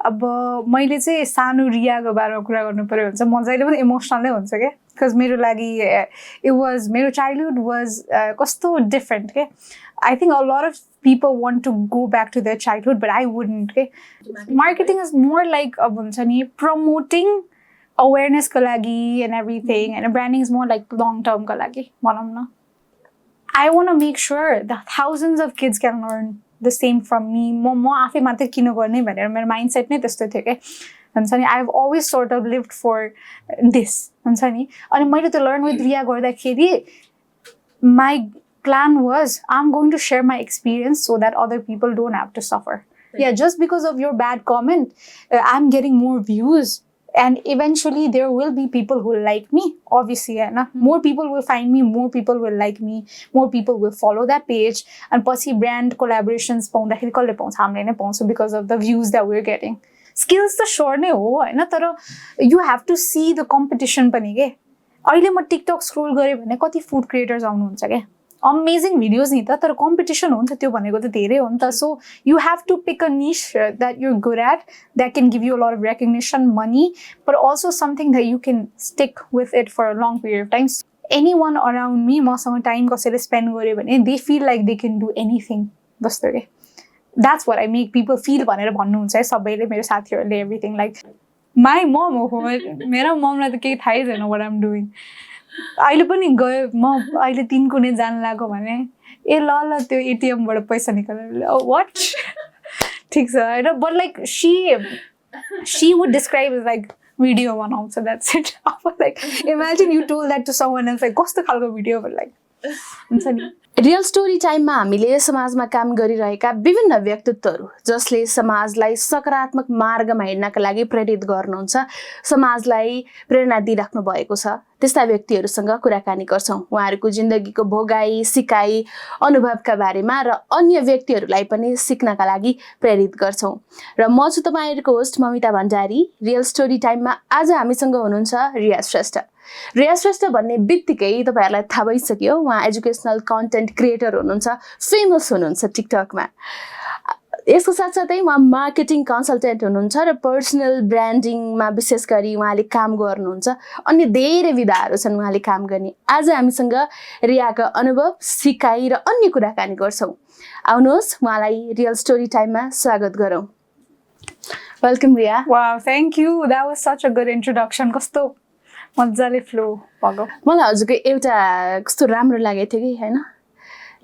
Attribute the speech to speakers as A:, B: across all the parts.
A: अब मैले चाहिँ सानो रियाको बारेमा कुरा गर्नु पर्यो भने चाहिँ म जहिले पनि इमोसनल नै हुन्छ क्या बिकज मेरो लागि मेरो चाइल्डहुड वाज कस्तो डिफरेन्ट के I think a lot of people want to go back to their childhood, but I wouldn't. Okay? Marketing is more like promoting awareness ka lagi and everything, and branding is more like long term ka lagi. I want to make sure that thousands of kids can learn the same from me. Mo afe matre kino garne bhanera mero mindset नै त्यस्तो थियो के हुन्छ नि I've always sort of lived for this हुन्छ नि अनि मैले त्यो Learn With Riya गर्दाखेरि my plan was I'm going to share my experience so that other people don't have to suffer. Yeah, just because of your bad comment, I'm getting more views. And eventually there will be people who like me, obviously. More people will find me, more people will like me, more people will follow that page. And पछि brand collaborations पाउँदाखेरि कसले पाउँछ हामीले नै पाउँछ because of the views that we're getting. Skills त sure नै हो हैन तर you have to see the competition पनि के अहिले म TikTok scroll गरे भने कति food creators आउनुहुन्छ के amazing videos नि त तर competition हुन्छ त्यो भनेको त धेरै हो नि त so you have to pick a niche that you're good at that can give you a lot of recognition money but also something that you can stick with it for a long period of time. Anyone around me मसँग time कसैले spend गर्यो भने they feel like they can do anything जस्तो के that's what I make people feel भनेर भन्नुहुन्छ है सबैले मेरो साथीहरूले everything like my mom हो मेरो ममलाई त केही थाहै छैन what I'm doing. अहिले पनि गयो म अहिले 3 कुने जान लाग्यो भने ए ल त्यो एटीएम बाट पैसा निकालेर व्हाट ठीक छ हैन but like she would describe it like video बनाउँछ that's it like imagine you told that to someone else like कस्तो खालको भिडियो like हुन्छ नि
B: रियल स्टोरी टाइममा हामीले समाजमा काम गरिरहेका विभिन्न व्यक्तित्वहरू जसले समाजलाई सकारात्मक मार्गमा हिँड्नका लागि प्रेरित गर्नुहुन्छ समाजलाई प्रेरणा दिइराख्नु भएको छ त्यस्ता व्यक्तिहरूसँग कुराकानी गर्छौं उहाँहरूको जिन्दगीको भोगाई सिकाई अनुभवका बारेमा र अन्य व्यक्तिहरूलाई पनि सिक्नका लागि प्रेरित गर्छौं र म छु तपाईहरुको host Mamita Bhandari real story टाइममा आज हामीसँग हुनुहुन्छ रिया श्रेष्ठ रिया श्रेष्ठ भन्ने बित्तिकै तपाईहरुलाई थाहा भइसक्यो उहाँ एजुकेशनल कन्टेन्ट क्रिएटर हुनुहुन्छ फेमस हुनुहुन्छ टिकटकमा यसको साथसाथै उहाँ मार्केटिङ कन्सल्टेन्ट हुनुहुन्छ र पर्सनल ब्रान्डिङमा विशेष गरी उहाँले काम गर्नुहुन्छ अन्य धेरै विधाहरू छन् उहाँले काम गर्ने आज हामीसँग रियाको अनुभव सिकाइ र अन्य कुराकानी गर्छौं आउनुहोस् उहाँलाई रियल स्टोरी टाइममा स्वागत गरौँ welcome Riya
A: wow thank you that was such a good introduction कस्तो मज्जाले फ्लो भएको
B: मलाई हजुरको एउटा कस्तो राम्रो लागेको थियो कि हैन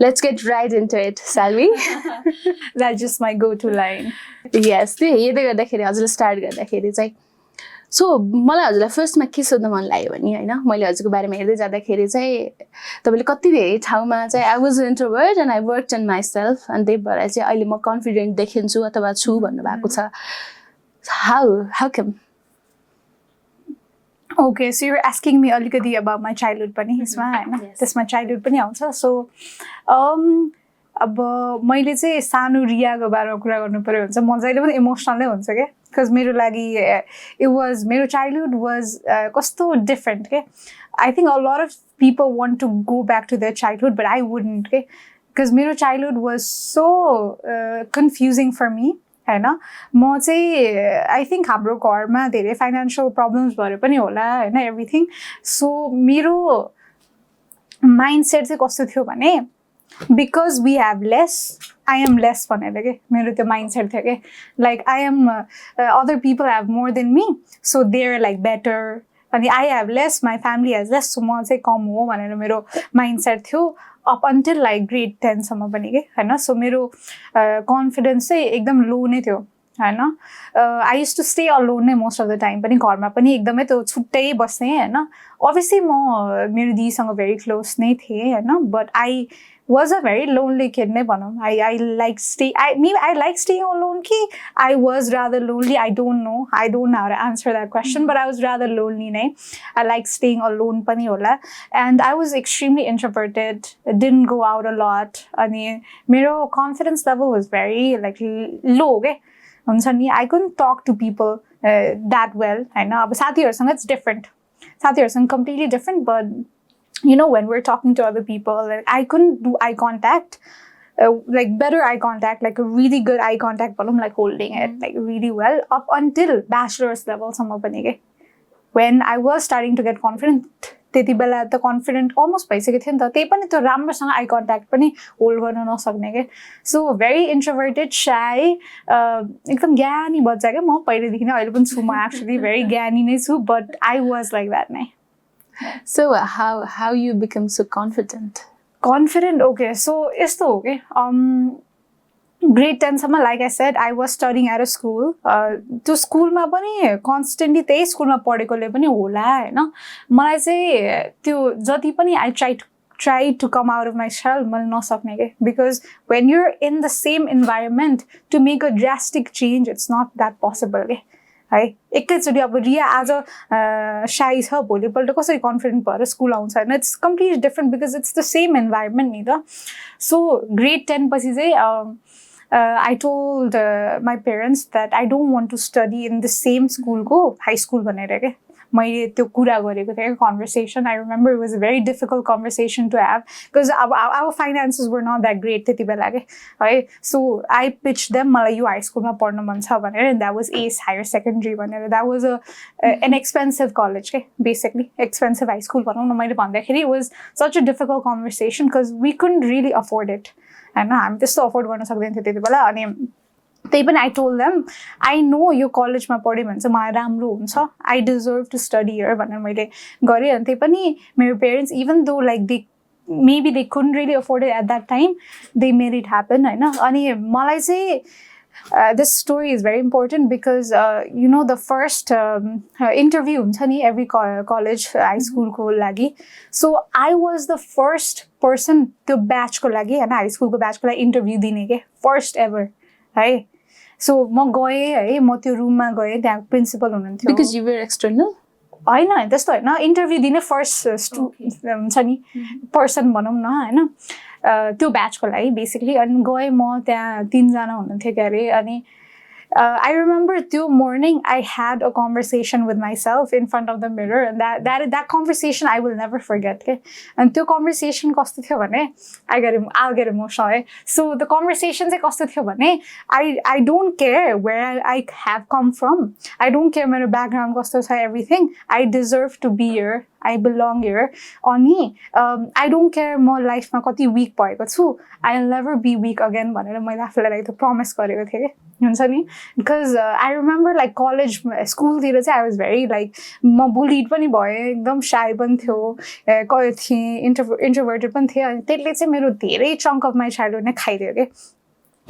B: Let's get right into it, shall we?
A: That's just my go-to line.
B: Yes, त्यो हेर्दै गर्दाखेरि हजुरले स्टार्ट गर्दाखेरि चाहिँ सो मलाई हजुरलाई फर्स्टमा के सोध्न मन लाग्यो भने हैन मैले हजुरको बारेमा हेर्दै जाँदाखेरि चाहिँ तपाईले कति धेरै ठाउँमा चाहिँ I was an introvert and I worked on myself and त्यही भएर चाहिँ अहिले म कन्फिडेन्ट देखिन्छु अथवा छु भन्नु भएको छ how come
A: Okay, so you're asking me alikati about my childhood pani यसमा हैन त्यसमा childhood पनि आउँछ so अब मैले चाहिँ सानो रियाको बारेमा कुरा गर्नु पर्यो भने चाहिँ म जहिले पनि इमोसनल नै हुन्छ के because मेरो लागि मेरो childhood was कस्तो different के I think a lot of people want to go back to their childhood but I wouldn't के because मेरो childhood was so confusing for me हैन म चाहिँ I think हाम्रो घरमा धेरै फाइनान्शियल प्रब्लम्स भएर पनि होला हैन एभ्रीथिङ सो मेरो माइन्डसेट चाहिँ कस्तो थियो भने because we have less I am less भनेर के मेरो त्यो माइन्डसेट थियो के like I am other people have more than me so they're like better अनि I have less my family has less so म चाहिँ कम हो भनेर मेरो माइन्डसेट थियो up until like grade 10 सम्म पनि के हैन सो मेरो कन्फिडेन्स चाहिँ एकदम लो नै थियो हैन I used to stay alone नै most of the time पनि घरमा पनि एकदमै त्यो छुट्टै बस्ने हैन obviously म मेरो दिदीसँग very close नै थिए हैन but I was a very lonely kid नै भनौं I like staying alone कि I was rather lonely I don't know how to answer that question but I was rather lonely नै I like staying alone पनि होला and I was extremely introverted didn't go out a lot अनि मेरो confidence level was very like low के हुन्छ नि I couldn't talk to people that well हैन अब साथीहरुसँग it's different साथीहरुसँग completely different but you know when we're talking to other people like I couldn't do eye contact like better eye contact, like a really good eye contact, but I'm like holding it like really well up until bachelor's level सम्म पनि के when I was starting to get confident त्यति बेला त confident almost भइसकेको थियो नि त त्यही पनि त्यो राम्रोसँग eye contact पनि hold गर्न नसक्ने के so very introverted shy एकदम ज्ञानी बच्चा के म पहिलेदेखि नै अहिले पनि छु म actually very ज्ञानी नै छु but I was like that नै
B: So how you become so confident?
A: Confident, okay. So यस्तो हो के grade 10 सम्म like I said I was studying at a school त्यो स्कुलमा पनि constantly त्यही स्कुलमा पढेकोले पनि होला हैन मलाई चाहिँ त्यो जति पनि I try to come out of my shell मैले नसक्ने के because when you're in the same environment to make a drastic change it's not that possible के है एकैचोटि अब रिया आज शाई छ भोलिपल्ट कसरी कन्फिडेन्ट भएर स्कुल आउँछ हैन it's completely different because it's the same environment नि त सो ग्रेड 10 पछि चाहिँ I told my parents that I don't want to study in the same school go high school भनेर के मैले त्यो कुरा गरेको थिएँ conversation I remember it was a very difficult conversation to have because our finances were not that great त्यति बेला के है so I pitched them मलाई यो high school मा पढ्न मन छ भनेर and that was ACE higher secondary भनेर that was an expensive college के basically expensive high school भनौँ न मैले भन्दाखेरि it was such a difficult conversation because we couldn't really afford it हैन हामी त्यस्तो अफोर्ड गर्न सक्दैन थियो त्यति बेला अनि त्यही पनि I told them I know यो कलेजमा पढ्यो भने चाहिँ मलाई राम्रो हुन्छ I deserve to study here भनेर मैले गरेँ अनि त्यही पनि मेरो parents even though like maybe they couldn't really afford it at that time they made it happen हैन अनि मलाई चाहिँ this story is very important because you know the first interview हुन्छ नि every college high school को लागि so I was the first person त्यो batch को लागि हैन high school को batch को लागि interview दिने के first ever है so म गएँ है म त्यो रुममा गएँ त्यहाँ प्रिन्सिपल हुनुहुन्थ्यो
B: because you were external
A: हैन त्यस्तो हैन इन्टरभ्यू दिने फर्स्ट हुन्छ नि पर्सन भनौँ न हैन त्यो ब्याचको लागि बेसिकली अनि गएँ म त्यहाँ 3 जना हुनुहुन्थ्यो के अरे अनि I remember त्यो morning I had a conversation with myself in front of the mirror and that conversation I will never forget के अनि त्यो conversation कस्तो थियो भने I'll get emotional है so the conversation चाहिँ कस्तो थियो भने I don't care where I have come from I don't care मेरो background कस्तो छ everything I deserve to be here I belong here अनि I don't care म लाइफमा कति weak भएको छु I'll never be weak again भनेर मैले आफूलाई त्यो प्रमिस गरेको थिएँ के हुन्छ नि because I remember like college school तिर चाहिँ I was very like म bullied पनि भएँ एकदम shy पनि थियो थिएँ introverted पनि थिएँ अनि त्यसले चाहिँ मेरो धेरै chunk of my childhood नै खाइदियो के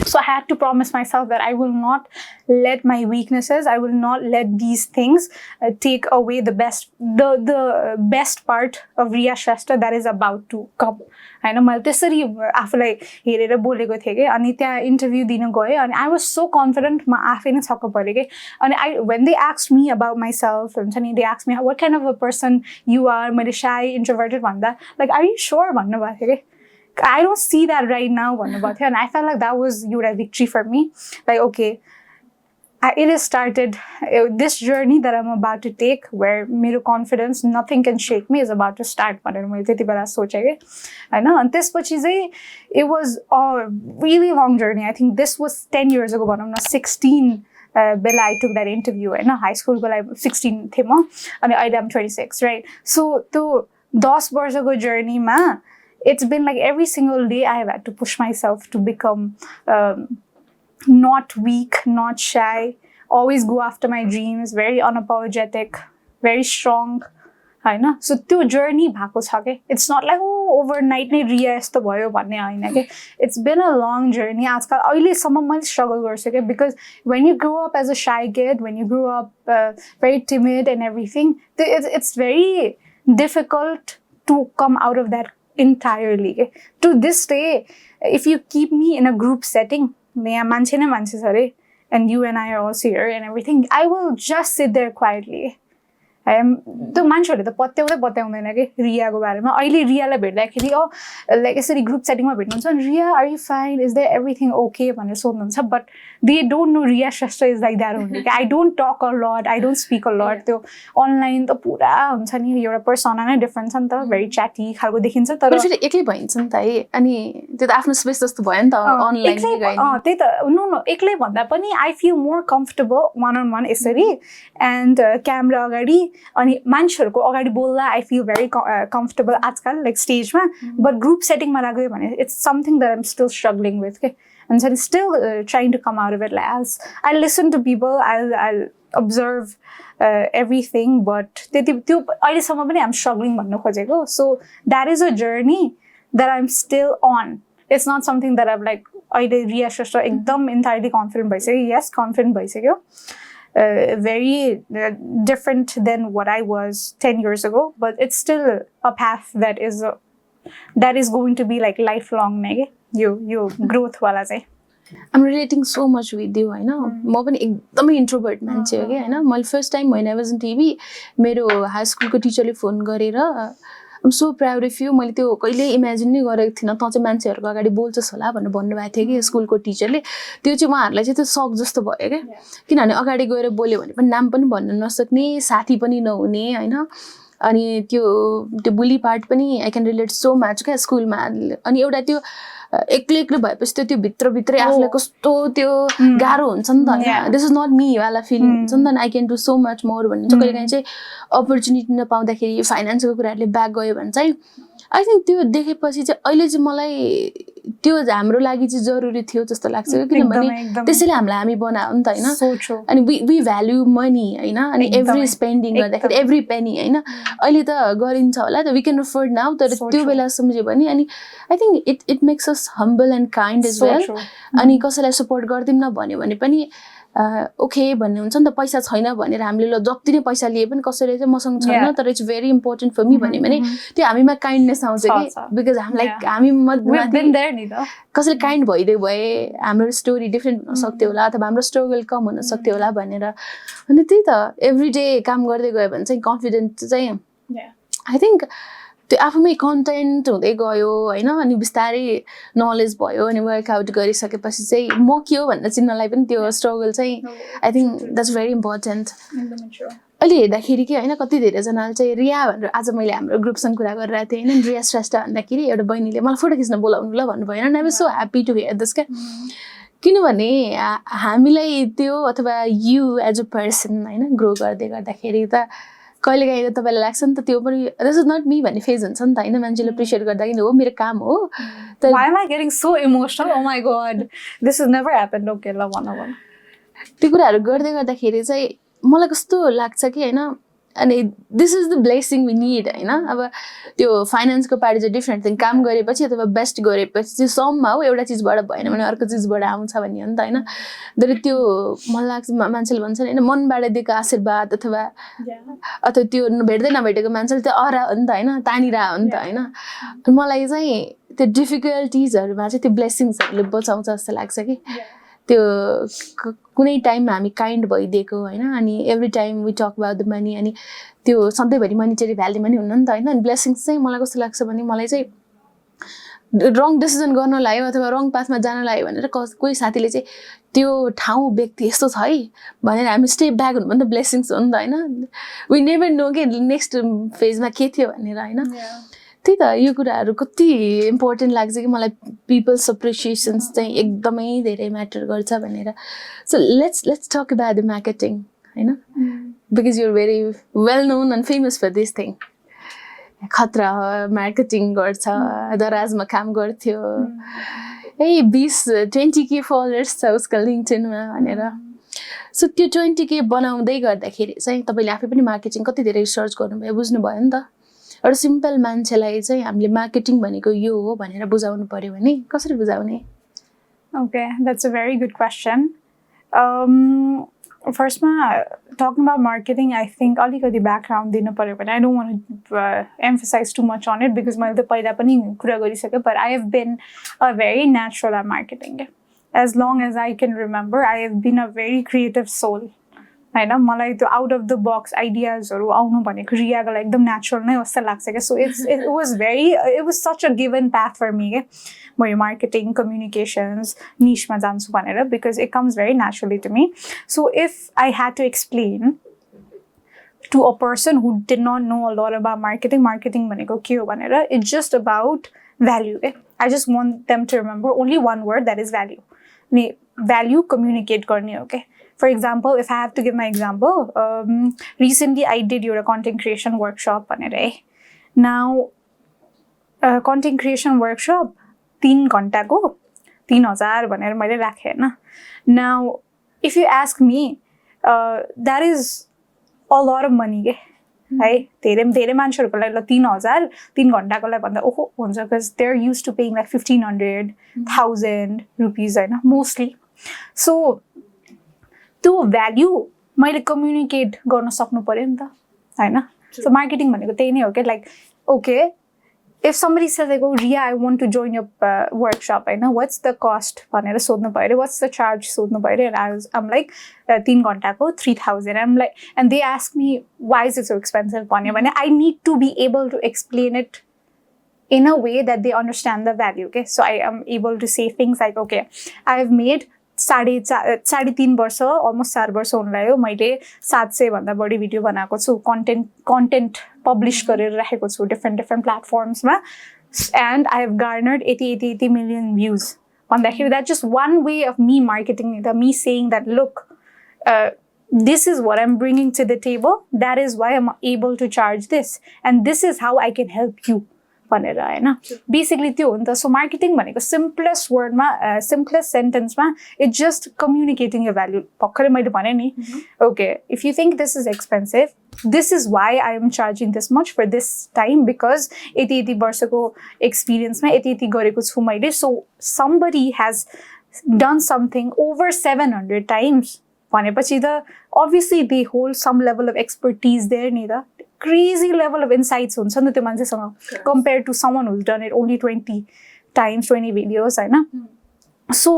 A: So I had to promise myself that I will not let my weaknesses, I will not let these things take away the best part of Riya Shrestha that is about to come. हैन मैले त्यसरी आफूलाई हेरेर बोलेको थिएँ के अनि त्यहाँ इन्टरभ्यू दिन गएँ अनि I was so confident म आफै नै छक्क परेँ के अनि when they asked me about myself हुन्छ नि they asked me what kind of a person you are मैले shy introverted भन्दा like are you sure भन्नु भएको थियो के I don't see that right now भन्नुभएको थियो and I felt like that was a victory for me like okay it has started this journey that I'm about to take where मेरो confidence nothing can shake me is about to start भनेर मैले त्यति बेला सोचेँ के हैन अनि त्यसपछि चाहिँ it was a really long journey I think this was 10 years ago भनौँ न 16 बेला I took that interview हैन high school को लागि 16 थिएँ म अनि अहिले I'm 26 right so त्यो 10 वर्षको journey मा it's been like every single day I have had to push myself to become not weak, not shy, always go after my dreams, very unapologetic, very strong. हैन so त्यो journey भएको छ के it's not like overnight नै रिया यस्तो भयो भन्ने हैन के it's been a long journey आजकल अहिलेसम्म मैले struggle गर्छु के because when you grow up as a shy kid when you grow up very timid and everything it's very difficult to come out of that entirely के to this day if you keep me in a group setting यहाँ मान्छे नै मान्छे छ रे and you and I are also here and everything I will just sit there quietly त्यो मान्छेहरूले त पत्याउँदैन कि रियाको बारेमा अहिले रियालाई भेट्दाखेरि लाइक यसरी ग्रुप सेटिङमा भेट्नुहुन्छ नि Riya are you fine is there everything okay भनेर सोध्नुहुन्छ but they don't know Riya Shrestha is like that हुन्थ्यो कि I don't talk a lot I don't speak a lot त्यो अनलाइन त पुरा हुन्छ नि एउटा पर्सना नै डिफ्रेन्ट छ नि त भेरी च्याटी खालको देखिन्छ तर
B: फेरि एक्लै भइन्छ नि त है अनि त्यो त आफ्नो स्पेस जस्तो भयो नि त अनलाइन
A: त्यही त नो एक्लै भन्दा पनि I feel more comfortable one on one यसरी एन्ड क्यामेरा अगाडि अनि मान्छेहरूको अगाडि बोल्दा आई फिल भेरी कम्फर्टेबल आजकल लाइक स्टेजमा बट ग्रुप सेटिङमा लाग्यो भने it's something that I'm still struggling with के and so I'm still trying to come out of it. Like, I listen to people, I'll observe everything, but I'm struggling. So that is a journey that I'm still on. It's not something that I'm like, Riya Shrestha, entirely confident by saying yes, confident by saying very different than what I was 10 years ago, but it's still a path that is going to be like lifelong. यो growth वाला चाहिँ
B: I'm relating so much with you हैन म पनि एकदमै introvert मान्छे हो के हैन मैले first time when I was in TV मेरो हाई स्कुलको टिचरले फोन गरेर I'm so proud of you मैले त्यो कहिले इमेजिन नै गरेको थिइनँ त चाहिँ मान्छेहरुको अगाडि बोल्छस् होला भनेर भन्नुभएको थियो कि स्कुलको टिचरले त्यो चाहिँ उहाँहरुलाई चाहिँ त्यो शक जस्तो भयो के किनभने अगाडि गएर बोल्यो भने पनि नाम पनि भन्न नसक्ने साथी पनि नहुने हैन अनि त्यो बुली पार्ट पनि I can relate so much क्या स्कुलमा अनि एउटा त्यो एक्लै भएपछि त्यो भित्रभित्रै आफूलाई कस्तो त्यो गाह्रो हुन्छ नि त हैन दिस इज नट मी वाला फिलिङ हुन्छ नि त I can do so much more भन्ने चाहिँ कहिलेकाहीँ चाहिँ अपर्च्युनिटी नपाउँदाखेरि फाइनेन्सको कुराहरूले ब्याक गयो भने चाहिँ आई थिङ्क त्यो देखेपछि चाहिँ अहिले चाहिँ मलाई त्यो हाम्रो लागि चाहिँ जरुरी थियो जस्तो लाग्छ किनभने त्यसैले हामीलाई हामी बनायो नि त हैन अनि वी भ्याल्यु मनी हैन अनि एभ्री स्पेन्डिङ गर्दाखेरि एभ्री पेनी हैन अहिले त गरिन्छ होला त वी क्यान अफोर्ड नाउ तर त्यो बेला सम्झ्यो भने अनि I think it makes us humble and kind as well अनि कसैलाई सपोर्ट गर्दिम न भन्यो भने पनि ओके भन्ने हुन्छ नि त पैसा छैन भनेर हामीले ल जति नै पैसा लिए पनि कसैले चाहिँ मसँग छैन तर it's very important for me भन्यो भने त्यो हामीमा काइन्डनेस आउँछ कि बिकज हामीलाई हामी कसैले काइन्ड भइदियो भए हाम्रो स्टोरी डिफ्रेन्ट हुन सक्थ्यो होला अथवा हाम्रो स्ट्रगल कम हुन सक्थ्यो होला भनेर अनि त्यही त एभ्री डे काम गर्दै गयो भने चाहिँ कन्फिडेन्ट चाहिँ आई थिङ्क त्यो आफूमै कन्टेन्ट हुँदै गयो हैन अनि बिस्तारै नलेज भयो अनि वर्कआउट गरिसकेपछि चाहिँ म के हो भनेर चिन्नलाई पनि त्यो स्ट्रगल चाहिँ I think that's very important अहिले हेर्दाखेरि के हैन कति धेरैजनाले चाहिँ रिया भनेर आज मैले हाम्रो ग्रुपसँग कुरा गरिरहेको थिएँ हैन रिया श्रेष्ठ भन्दाखेरि एउटा बहिनीले मलाई फोटो खिच्न बोलाउनु ल भन्नुभयो हैन I was so happy to hear this क्या किनभने हामीलाई त्यो अथवा यु एज अ पर्सन हैन ग्रो गर्दै गर्दाखेरि त कहिलेकाहीँ त तपाईँलाई लाग्छ नि त त्यो पनि दिस इज नट मी भन्ने फेज हुन्छ नि त हैन मान्छेले एप्रिसिएट गर्दा किन हो मेरो काम हो
A: तर why am I getting so emotional oh my god this has never happened okay ल भन
B: त्यो कुराहरु गर्दै गर्दाखेरि चाहिँ मलाई कस्तो लाग्छ कि हैन अनि this is the blessing we need हैन अब त्यो फाइनान्सको पार्ट चाहिँ डिफ्रेन्ट थिङ काम गरेपछि अथवा बेस्ट गरेपछि चाहिँ सममा हो एउटा चिजबाट भएन भने अर्को चिजबाट आउँछ भन्ने हो नि त हैन तर त्यो मलाई लाग्छ मान्छेले भन्छ हैन मनबाट दिएको आशीर्वाद अथवा त्यो भेट्दै नभेटेको मान्छेले त्यो अरा हो नि त हैन तानिरा हो नि त हैन मलाई चाहिँ त्यो डिफिकल्टिजहरुमा चाहिँ त्यो ब्लेसिङ्सहरुले बचाउँछ जस्तो लाग्छ कि त्यो कुनै टाइममा हामी काइन्ड भइदिएको हैन अनि every time we talk about the money अनि त्यो सधैँभरि मनीटरी भ्याल्युमा नि हुन्न नि त हैन अनि ब्लेसिङ्स चाहिँ मलाई कस्तो लाग्छ भने मलाई चाहिँ रङ डिसिजन गर्न लाग्यो अथवा रङ पाथमा जान लाग्यो भनेर कोही साथीले चाहिँ त्यो ठाउँ व्यक्ति यस्तो छ है भनेर हामी स्टेप ब्याक हुनु पनि त ब्लेसिङ्स हो नि त हैन वी नेभर नो के नेक्स्ट फेजमा के थियो भनेर हैन त्यही त यो कुराहरु कति इम्पोर्टेन्ट लाग्छ कि मलाई पिपल्स एप्रिसिएसन्स चाहिँ एकदमै धेरै म्याटर गर्छ भनेर so let's talk about the marketing हैन because you are very well known and famous for this thing खतरा मार्केटिङ गर्छ दराजमा काम गर्थ्यो ए 20-20K फलोअर्स छ उसको लिङ्क्डइनमा भनेर सो त्यो 20K बनाउँदै गर्दाखेरि चाहिँ तपाईले आफै पनि मार्केटिङ कति धेरै रिसर्च गर्नुभयो बुझ्नुभयो नि त एउटा सिम्पल मान्छेलाई चाहिँ हामीले मार्केटिङ भनेको यो हो भनेर बुझाउनु पर्यो भने कसरी बुझाउने
A: Okay, that's a very good question. First, talking about marketing, I think alikati background dinu paryo bhane I don't want to emphasize too much on it because मैले त पहिला पनि कुरा गरिसके but I have been a very natural at marketing. As long as I can remember, I have been a very creative soul. होइन मलाई त्यो out of the box आइडियाजहरू आउनु भनेको रियाको लागि एकदम नेचुरल नै जस्तो लाग्छ क्या so it was such a given path for me क्या म यो मार्केटिङ कम्युनिकेसन्स निशमा जान्छु भनेर because it comes very naturally to me so if I had to explain to a person who did not know a lot about marketing भनेको के हो भनेर it's just about value okay? I just want them to remember only one word that is value अनि value communicate गर्ने हो okay? For example if I have to give my example recently I did your content creation workshop भनेर है now content creation workshop 3 घण्टाको 3000 भनेर मैले राखेँ हैन now if you ask me that is a lot of money के है धेरै मान्छेहरुको लागि ल 3000 3 घण्टाको लागि भन्दा ओहो हुन्छ because they're used to paying like 1500 1000 rupees हैन mostly so त्यो भ्याल्यु मैले कम्युनिकेट गर्न सक्नु पर्यो नि त हैन so marketing भनेको त्यही नै हो के like okay if somebody says like oh Riya I want to join your workshop right now what's the cost भनेर सोध्नु पर्यो what's the charge सोध्नु पर्यो and I'm like 3 घण्टाको 3000 I'm like and they ask me why is it so expensive भन्यो भने I need to be able to explain it in a way that they understand the value okay so I am able to say things like okay I have made 3.5 वर्ष almost 4 वर्ष हुन लाग्यो मैले 700 भन्दा बढी video बनाएको छु content publish गरेर राखेको छु डिफरेन्ट प्लेटफर्म्स मा and I have garnered 80 million views भन्दाखेरि that's just one way of me marketing it me saying that look this is what I'm bringing to the table that is why I'm able to charge this and this is how I can help you भनेर हैन basically त्यो हो नि त so marketing भनेको सिम्पलेस्ट वर्डमा simplest सेन्टेन्समा इट जस्ट कम्युनिकेटिङ अ भ्याल्यु भर्खरै मैले भने नि okay if you think this is expensive this is why I am charging this much for this time because यति वर्षको एक्सपिरियन्समा यति गरेको छु मैले so somebody has done something over 700 times भनेपछि त obviously they hold some level of expertise there नि त crazy level of insights हुन्छ नि त्यो मान्छेसँग compared to someone who's done it only 20 times 20 videos हैन so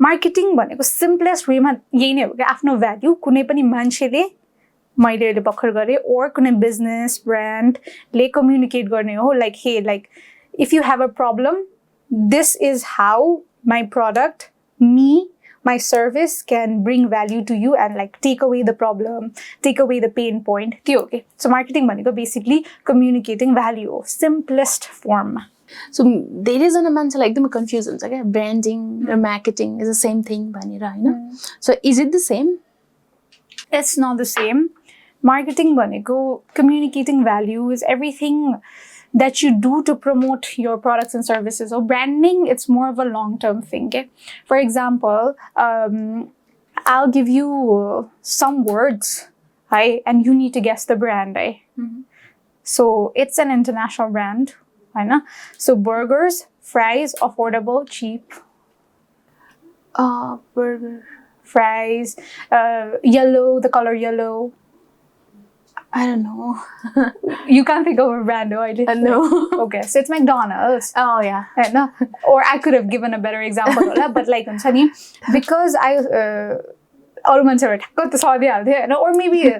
A: marketing भनेको simplest way मा यही नै हो के आफ्नो भ्याल्यु कुनै पनि मान्छेले मैले अहिले भर्खर गरे or कुनै business brand ले communicate गर्ने हो like hey like if you have a problem this is how my product my service can bring value to you and like take away the problem, take away the pain point. Okay. So marketing money basically communicating value, simplest form.
B: So there is an amount like the confusion. Okay, branding or marketing is the same thing, right? So is it the same?
A: It's not the same. Marketing communicating value is everything that you do to promote your products and services. So branding, it's more of a long-term thing. Okay? For example, I'll give you some words, right? And you need to guess the brand, right? So it's an international brand, right? So burgers, fries, affordable, cheap.
B: Burger.
A: Fries, yellow, the color yellow.
B: I don't know.
A: You can't think of a brand, no?
B: No.
A: Okay, so it's McDonald's.
B: Oh, yeah.
A: No? Or I could have given a better example, but like, because or maybe,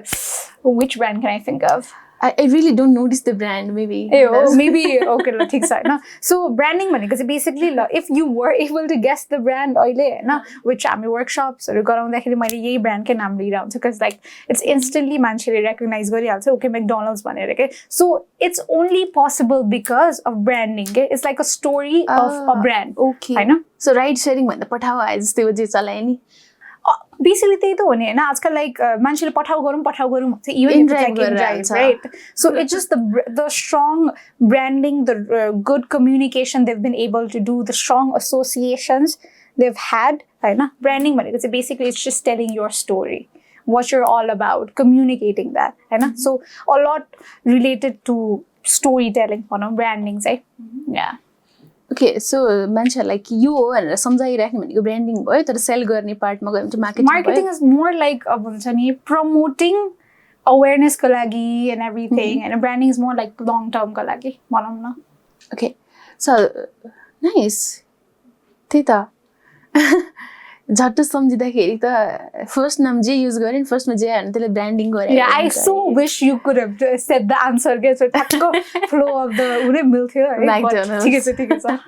A: which brand can I think of?
B: I really don't notice the brand, maybe.
A: Maybe, okay, ठीक छ हैन So branding भनेको चाहिँ basically if you were able to guess the brand अहिले हैन which हामी workshops गराउँदाखेरि मैले यही brand कै नाम लिएर आउँछु because like it's instantly मान्छेले recognize गरिहाल्छ okay McDonald's भनेर के So it's only possible because of branding के It's like a story of a brand
B: Okay
A: हैन
B: So ride sharing भन्दा पठाउ आए जस्तै हो जे चलाए नि
A: Basically त्यही त हो नि हैन आजकल लाइक मान्छेले पठाउ गरौँ भन्छ even if it's like in drive, right so it's just the strong branding the good communication they've been able to do the strong associations they've had हैन branding भनेको चाहिँ basically it's just telling your story what you're all about communicating that हैन so a lot related to storytelling branding चाहिँ yeah
B: Okay, so मान्छेहरुलाई यो हो भनेर सम्झाइराख्ने भनेको branding भयो तर सेल गर्ने पार्टमा गयो भने marketing
A: marketing is more like अब हुन्छ नि प्रमोटिङ अवेयरनेस को लागि and everything and branding is more like long term को लागि भनौं न
B: ओके सो नाइस त्यही त झट्ट सम्झिँदाखेरि त फर्स्ट नाम जे युज गरे नि फर्स्टमा जे हाल्नु त्यसले ब्रान्डिङ गरे
A: Yeah, I so wish you could have said the answer. So ठ्याक्क flow of the उनी मिल्थ्यो है.
B: McDonald's.
A: ठिकै छ.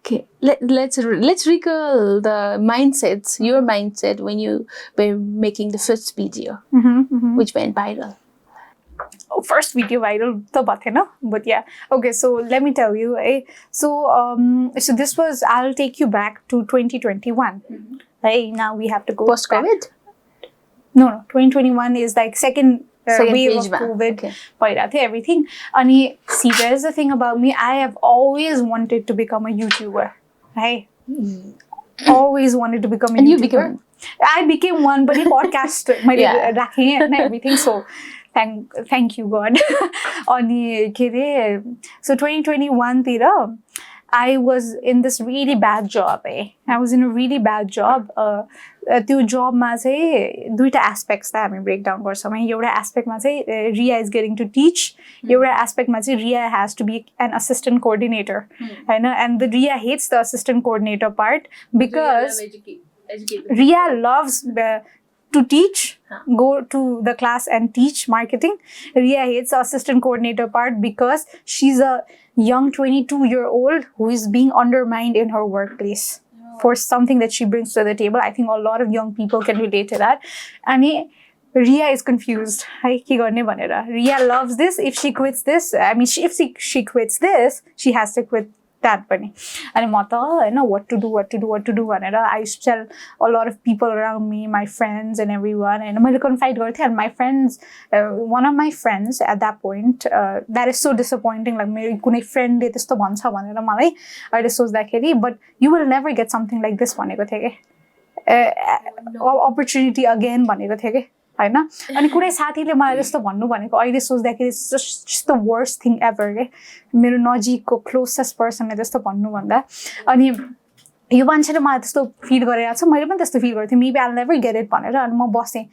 B: Okay, let's recall the mindsets, your mindset when you were making the first video, which went viral.
A: First video viral to bathe na, but yeah. Okay, so let me tell you. So this was, I'll take you back to 2021. Right now we have to go
B: Post COVID.
A: No, 2021 is like second wave of COVID. Okay. Everything. And see, there's the thing about me. I have always wanted to become a YouTuber. Right? Always wanted to become a YouTuber.
B: You became.
A: I became one, but in podcast, and everything. So. Thank you God. अनि के अरे so 2021 तिर I was in this really bad job. I was in a really bad job. त्यो जबमा चाहिँ दुईटा एस्पेक्ट्सलाई हामी brake down गर्छौँ है. एउटा एस्पेक्टमा चाहिँ Riya is getting to teach, एउटा एस्पेक्टमा चाहिँ Riya has to be an assistant coordinator होइन. And the Riya hates the assistant coordinator part because Riya loves to teach, go to the class and teach marketing. Riya hates the assistant coordinator part because she's a young 22-year-old who is being undermined in her workplace for something that she brings to the table. I think a lot of young people can relate to that. And Riya is confused. Riya loves this. If she quits this, if she quits this, she has to quit that पनि. अनि म त हैन what to do भनेर I used to tell a lot of people around me, my friends and everyone, and मैले confide गर्थेँ. And my friends, one of my friends at that point, that is so disappointing, like मेरो कुनै friendly त्यस्तो भन्छ भनेर मलाई अहिले सोच्दाखेरि, but you will never get something like this भनेको थिएँ के, opportunity again भनेको थिएँ के हैन. अनि कुनै साथीले मलाई जस्तो भन्नु भनेको अहिले सोच्दाखेरि it's just the worst thing ever के, मेरो नजिकको क्लोजेस्ट पर्सनले जस्तो भन्नु भन्दा. अनि यो मान्छेले मलाई त्यस्तो फिल गरिरहेको छ, मैले पनि त्यस्तो फिल गर्थेँ, maybe I never get it भनेर. अनि म बसेँ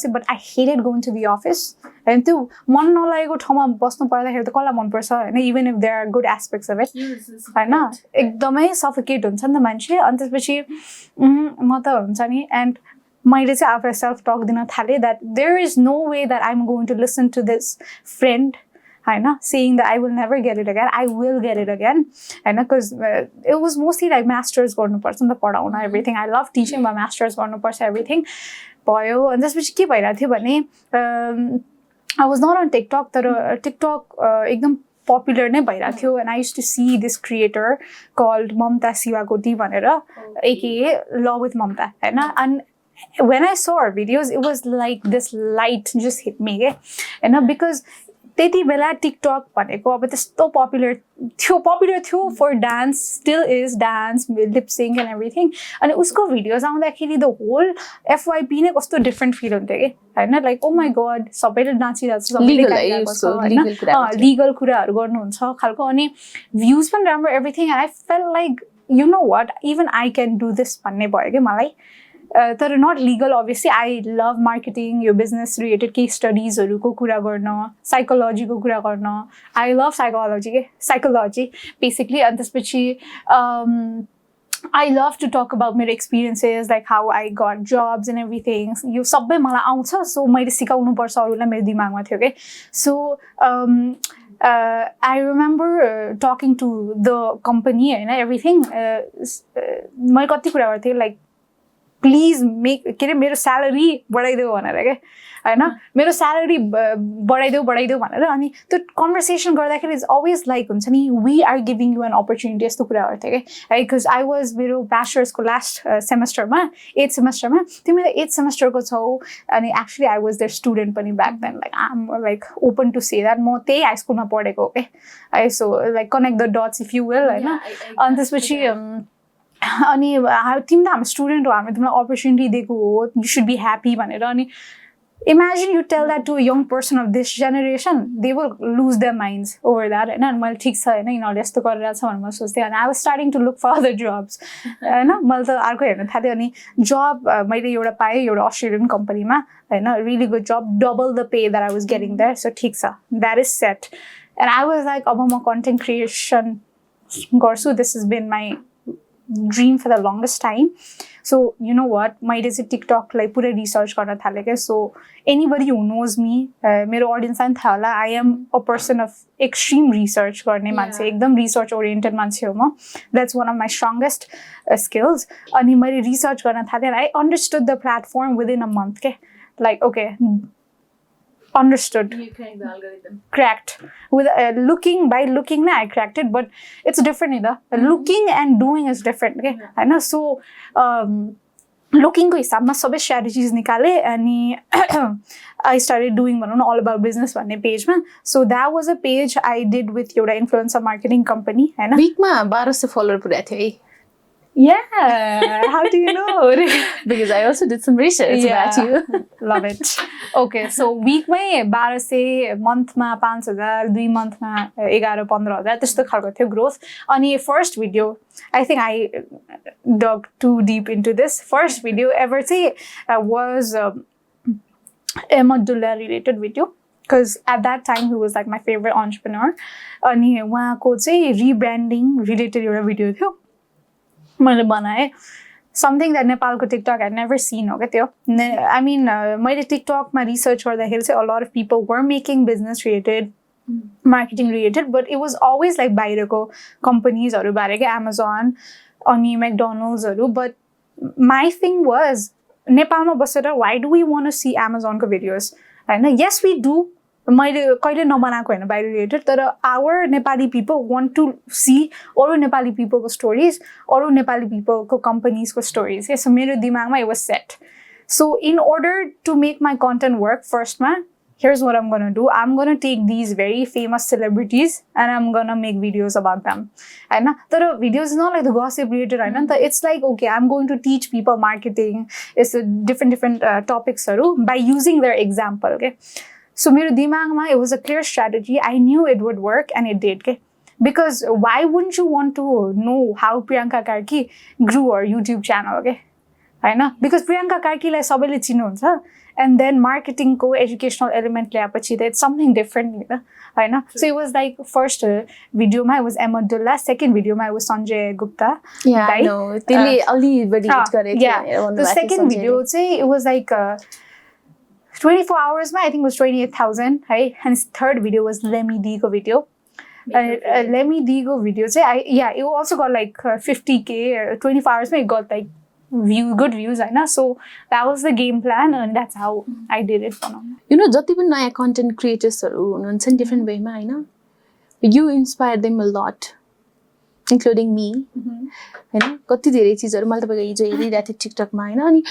A: but I hated going to the office. होइन त्यो मन नलागेको ठाउँमा बस्नु पर्दाखेरि त कसलाई मनपर्छ होइन, even if there are good aspects of it होइन. एकदमै सफोकेट हुन्छ नि त मान्छे. अनि त्यसपछि म त हुन्छ नि. एन्ड मैले चाहिँ आफूलाई सेल्फ टक दिन थालेँ that there is no way that I am going to listen to this friend होइन, saying that I will never get it again. I will get it again होइन. Because it was mostly like masters गर्नुपर्छ नि त, पढाउन everything. I love teaching, but masters गर्नुपर्छ everything भयो. अनि त्यसपछि के भइरहेको थियो भने I was not on TikTok, तर टिकटक एकदम पपुलर नै भइरहेको थियो. And I use to see this creator called Mamata Shivakoti भनेर, एके ल विथ ममता होइन. And when I saw her videos, it was like this light just hit me, because त्यति बेला टिकटक भनेको अब त्यस्तो पपुलर थियो for dance, still is dance, lip sync and everything. अनि उसको भिडियोज आउँदाखेरि द होल एफवाइपी नै कस्तो डिफ्रेन्ट फिल हुन्थ्यो कि होइन, लाइक ओ माई गड सबैले नाचिरहेको छ, सबैले लिगल कुराहरू गर्नुहुन्छ खालको. अनि भ्युज पनि राम्रो everything. I fail like you know what, even I can do this भन्ने भयो कि मलाई. तर not legal obviously. I love marketing, यो बिजनेस रिलेटेड केही स्टडिजहरूको कुरा गर्न, साइकोलोजीको कुरा गर्न. I love psychology basically. अनि त्यसपछि I love to talk about मेरो एक्सपिरियन्सेस, like how I got jobs and everything. यो सबै मलाई आउँछ, सो मैले सिकाउनुपर्छ अरूलाई, मेरो दिमागमा थियो कि. So I remember talking to the company होइन एभ्रिथिङ. मैले कति कुरा गर्थेँ लाइक प्लिज मेक के अरे मेरो स्यालेरी बढाइदेऊ भनेर क्या होइन, मेरो स्यालेरी बढाइदेऊ भनेर. अनि त्यो कन्भर्सेसन गर्दाखेरि इट्स अलवेज लाइक हुन्छ नि, we are giving you an opportunity, यस्तो कुरा गर्थ्यो क्या. बिकज आई वाज मेरो ब्याचलर्सको लास्ट सेमेस्टरमा, 8th सेमेस्टरमा. तिमीले 8th सेमेस्टरको छौ. अनि actually I was there student पनि back then, like I am like open to say that म त्यही हाई स्कुलमा पढेको हो क्या. So like connect the dots if you will होइन. अनि त्यसपछि अनि तिमी त हाम्रो स्टुडेन्ट हो, हामीले तिमीलाई अपर्च्युनिटी दिएको हो, यु सुड बी ह्याप्पी भनेर. अनि imagine you tell that to a young person of this generation, they will lose their minds over that होइन. अनि मैले ठिक छ होइन, यिनीहरूले यस्तो गरिरहेको छ भनेर म सोच्थेँ. अनि I was starting to look for other jobs होइन. मैले त अर्को हेर्न थालेँ. अनि जब मैले एउटा पाएँ, एउटा अस्ट्रेलियन कम्पनीमा होइन, really good job, double the pay that I was getting there. So ठिक छ, that is set. And I was like अब म कन्टेन्ट क्रिएसन गर्छु. This is been my dream for the longest time. So you know what, मैले चाहिँ टिकटकलाई पुरै research गर्न थालेँ क्या. So anybody who knows me, मेरो अडियन्सलाई पनि थाहा होला, I am a person of extreme research गर्ने मान्छे, एकदम रिसर्च ओरिएन्टेड मान्छे हो म. That's one of my strongest skills. अनि मैले रिसर्च गर्न थालेँ. I understood the platform within a month के. Like okay, understood,
B: You cracked the algorithm.
A: cracked with by looking na I cracked it, but it's different either. Looking and doing is different okay. I know. So looking ko hisabma sabai strategies nikale ani I started doing all about business भन्ने page ma. So that was a page I did with एउटा influencer marketing company हैन.
B: Week मा 1200 follower पुर्याएको थियो है.
A: Yeah, how do you know?
B: Because I also did some research about you.
A: Love it. Okay, so week मै 1200, month मा 5000, 2 month मा 11-15,000 त्यस्तो खालको थियो growth. अनि first video, I think I dug too deep into this. First video ever चाहिँ was Abdullah related video. Because at that time he was like my favorite entrepreneur. अनि उहाँको चाहिँ rebranding related एउटा video थियो. मैले बनाएँ. Something that Nepalको TikTok I'd never seen हो क्या त्यो. I mean, मैले TikTokमा research गर्दाखेरि चाहिँ a lot of people were making business related, marketing related, but it was always like बाहिरको companiesहरू बारे क्या, Amazon, अनि McDonald'sहरू. But my thing was, नेपालमा बसेर why do we want to see Amazonको videos? हैन, yes we do. मैले कहिले नबनाएको हैन बाहिर रिलेटेड, तर our Nepali people want to see अरू नेपाली पिपलको स्टोरीज, अरू नेपाली पिपलको कम्पनीजको स्टोरीज. सो मेरो दिमागमा it was set. So in order to make my content work, firstमा here's what I'm gonna do. I'm gonna take these very famous celebrities and I'm gonna make videos about them. हैन, तर videos is not like the gossip related हैन. It's like okay, I'm going to teach people marketing. It's a different topicsहरू by using their example. Okay. So मेरो दिमागमा it was a clear strategy. I knew it would work and it did. Okay? Because why wouldn't you want to know how Priyanka Karki grew her YouTube channel? Okay? हैन, because Priyanka Karkiलाई सबैले चिन्नुहुन्छ, and then marketing को educational element ल्याएपछि it's something different नि त हैन. So it was like first video मा it was Abdullah, second video मा it was Sanjay Gupta.
B: Yeah, I know. त्यसले अलि बढी हिट गरेको थियो.
A: Yeah, the second video चाहिँ it was like 24 hours I think it was 28,000 right? And third video was Lemmy D ko video. Lemmy D ko video it also got like 50k. 24 hours it got like good views right? So that was the game plan and that's how I did it for now.
B: You know, जति पनि नयाँ content creators हरु हुनुहुन्छ नि different way मा हैन, you inspire them a lot, including me. हैन, कति धेरै चीजहरु मैले तपाईको हिजो हेरिरहेको थिएँ TikTok मा हैन. अनि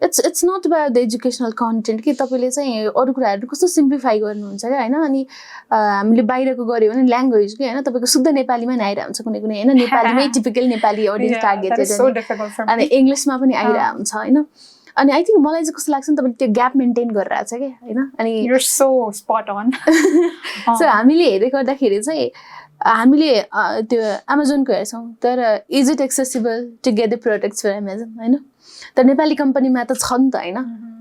B: it's not about the educational content कि तपाईले चाहिँ अरु कुराहरु कस्तो सिम्प्लिफाई गर्नुहुन्छ के हैन. अनि हामीले बाहिरको गर्यो भने ल्याङ्ग्वेज के हैन, तपाईको शुद्ध नेपालीमा नै आइरा हुन्छ कुनै कुनै हैन, नेपालीमै टिपिकल नेपाली ऑडियन्स टार्गेटेड अनि इंग्लिशमा पनि आइरा हुन्छ हैन. अनि आई थिंक मलाई चाहिँ कस्तो लाग्छ नि, तपाईले त्यो ग्याप मेन्टेन गरिरहेछ के हैन. अनि
A: you're so spot on.
B: So हामीले हेर्दै गर्दाखेरि चाहिँ हामीले त्यो Amazonको हेर्छौं, तर is it accessible to get the products from Amazon हैन. तर नेपाली कम्पनीमा त छ नि त हैन,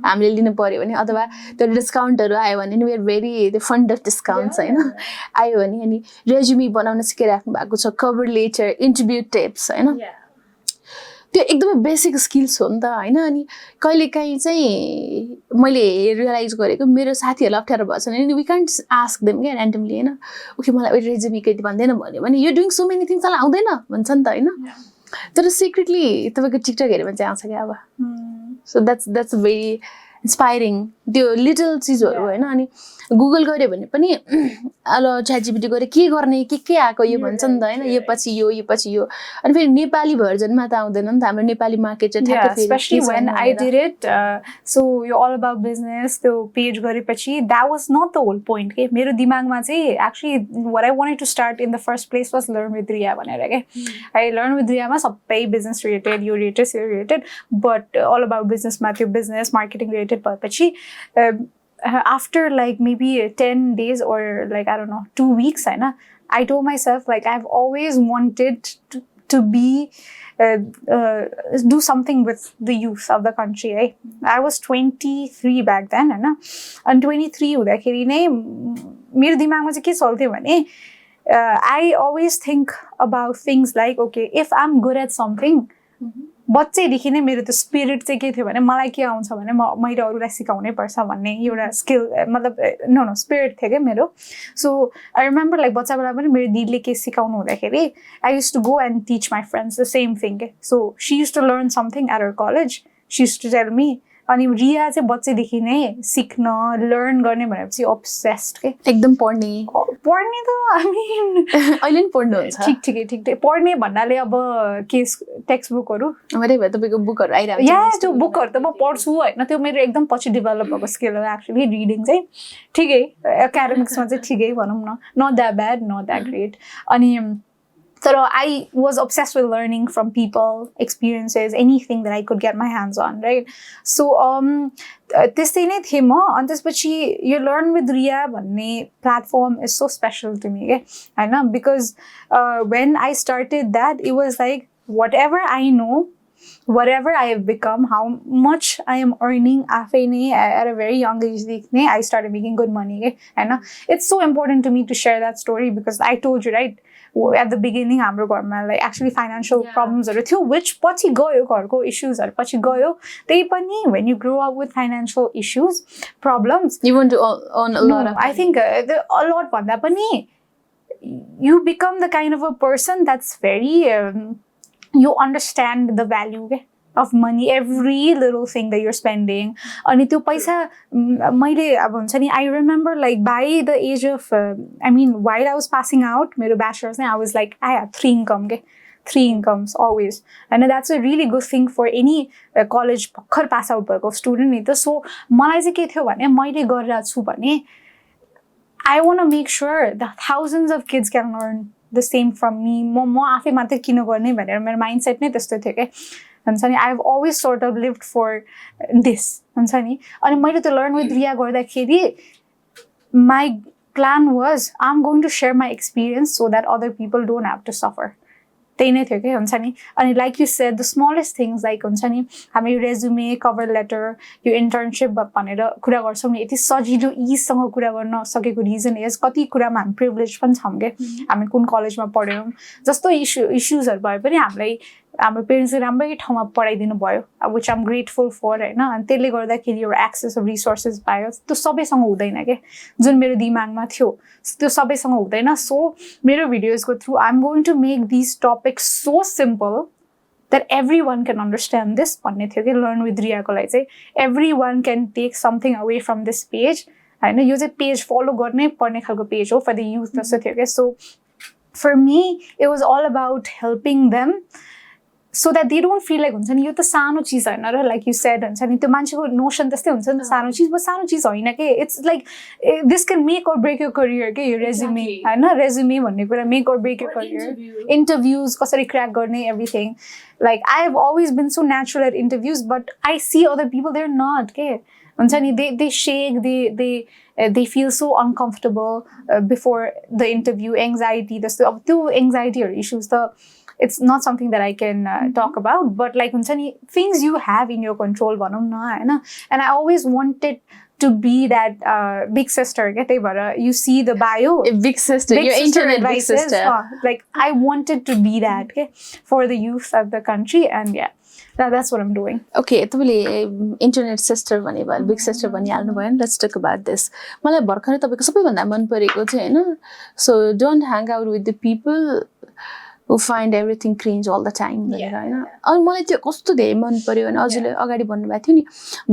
B: हामीले लिनु पर्यो भने अथवा त्यो डिस्काउन्टहरु आयो भने we are very the fond of discounts हैन आयो भने. अनि रेज्युमे बनाउन सिकाइराख्नु भएको छ, कभर लेटर, इन्टरभ्यु टिप्स हैन, त्यो एकदमै बेसिक स्किल्स हो नि त हैन. अनि कहिलेकाहीँ चाहिँ मैले रियलाइज गरेको, मेरो साथीहरुलाई अप्ठ्यारो भएछ भने वी कान्ट आस्क देम के र्यान्डमली हैन, ओके मलाई रेज्युमे केटी भन्दैन भन्यो भने you doing so many things मलाई आउँदैन भन्छ नि त हैन. तर सिक्रेटली तपाईँको टिकटक हेरेर चाहिँ आउँछ क्या अब. सो द्याट्स भेरी इन्स्पायरिङ, त्यो लिटल चिजहरू होइन. अनि गुगल गऱ्यो भने पनि ल च्याटजिपिटी गरे के गर्ने के आएको यो भन्छ नि त हैन, यो पछि यो अनि फेरि नेपाली भर्जनमा त आउँदैन नि त, हाम्रो नेपाली मार्केट चाहिँ ठ्याक्कै फेरि
A: especially when I did it. So you're all about business, त्यो पेज गरेपछि that was not the whole point के. मेरो दिमागमा चाहिँ actually what I wanted to start in the first place was Learn With Riya भनेर के. I Learn With Riya मा सबै business related, you related, but all about business मा त्यो business marketing related भएपछि after like maybe 10 days or like I don't know 2 weeks I told myself like I've always wanted to be do something with the youth of the country. I was 23 back then and 23 हुँदाखेरि नै मेरो दिमागमा चाहिँ के चल्थ्यो भने I always think about things like, okay, if I'm good at something, बच्चैदेखि नै मेरो त्यो स्पिरिट चाहिँ के थियो भने मलाई के आउँछ भने मैले अरूलाई सिकाउनै पर्छ भन्ने एउटा स्किल मतलब नो स्पिरिट थियो क्या मेरो सो आई रिमेम्बर लाइक बच्चा बेला पनि मेरो दिदीले के सिकाउनु हुँदाखेरि I use to go and teach my friends the same thing के so she use to learn something at her college she use to tell me अनि रिया चाहिँ बच्चैदेखि नै सिक्न लर्न गर्ने भनेपछि अब्सेस्ड के
B: एकदम पढ्ने
A: त आई मिन
B: अहिले पनि पढ्नुहुन्छ
A: ठिक पढ्ने भन्नाले अब के टेक्स्ट बुकहरू
B: अरे भए तपाईँको बुकहरू आइरहेको
A: या त्यो बुकहरू त म पढ्छु होइन त्यो मेरो एकदम पछि डेभलप भएको स्किल हो एक्चुली रिडिङ चाहिँ ठिकै एकाडेमिक्समा चाहिँ ठिकै भनौँ न not that bad not that great अनि तर I was obsessed with learning from people, experiences, anything that I could get my hands on, right? So त्यस्तै नै थिएँ म अनि त्यसपछि यो Learn with Riya भन्ने platform is so special to me, होइन because when I started that, it was like whatever I know, whatever I have become, how much I am earning आफै नै at a very young age देखि I started making good money, होइन it's so important to me to share that story because I told you, right? At the beginning हाम्रो घरमा like actually financial problemsहरू थियो which पछि गयो घरको issuesहरू पछि गयो त्यही पनि when you grow up with financial issues problems
B: you want to earn a lot of
A: I think a lot भन्दा पनि you become the kind of a person that's very you understand the value of money, every little thing that you're spending. अनि त्यो पैसा मैले अब हुन्छ नि I remember like by the age of I mean while I was passing out मेरो bachelor's I was like I had 3 incomes always and that's a really good thing for any college भर्खर pass out भएको student नि त so मलाई चाहिँ के थियो भने मैले गरिरहेको छु भने I want to make sure that thousands of kids can learn the same from me म आफै मात्रै किन गर्ने भनेर मेरो mindset नै त्यस्तो थियो के हुन्छ नि I've always sort of lived for this हुन्छ नि अनि मैले त्यो Learn with Riya गर्दाखेरि my plan was I'm going to share my experience so that other people don't have to suffer त्यही नै थियो के हुन्छ नि अनि like you said the smallest things like हुन्छ नि हामी resume cover letter यो internship भनेर कुरा गर्छौँ नि यति सजिलो इजसँग कुरा गर्न सकेको रिजन इज कति कुरामा हामी प्रिभिलेज पनि छौँ के हामी कुन कलेजमा पढ्यौँ जस्तो इस्युजहरू भए पनि हामीलाई हाम्रो पेरेन्ट्सले राम्रै ठाउँमा पढाइदिनु भयो which I'm grateful for होइन अनि त्यसले गर्दाखेरि एउटा एक्सेस अफ रिसोर्सेस पायो त्यो सबैसँग हुँदैन के जुन मेरो दिमागमा थियो त्यो सबैसँग हुँदैन सो मेरो भिडियोजको through I'm going to make these topics so simple that everyone can understand this भन्ने थियो कि Learn with Riya को लागि चाहिँ everyone can take something away from this page होइन यो चाहिँ पेज फलो गर्नै पर्ने खालको पेज हो for the youth जस्तो थियो क्या so for me it was all about helping them so that they don't feel like हुन्छ नि यो त सानो चिज होइन र like you said हुन्छ नि त्यो मान्छेको नोसन त्यस्तै हुन्छ नि सानो चिज सानो चिज होइन के it's like this can make or break your career के यो resume होइन resume भन्ने कुरा make or break your career interviews कसरी crack गर्ने everything like I have always been so natural at interviews but I see other people they're not के हुन्छ नि they shake they feel so uncomfortable before the interview anxiety त्यस्तो अब त्यो anxiety or issues त it's not something that I can talk about but like हुन्छ नि things you have in your control भनौँ न होइन and I always wanted to be that big sister के त्यही भएर you see the bio
B: big sister your internet big sister
A: like I wanted to be that के for the youth of the country and yeah that's what I'm doing
B: okay तपाईँले internet sister भने भयो big sister भनिहाल्नु भयो नि let's talk about this मलाई भर्खरै तपाईँको सबैभन्दा मन परेको चाहिँ होइन so don't hang out with the people who find everything cringe all the time भनेर हैन अनि मलाई त्यो कस्तो धेरै मन पर्यो भने हजुरले अगाडि भन्नुभएको थियो नि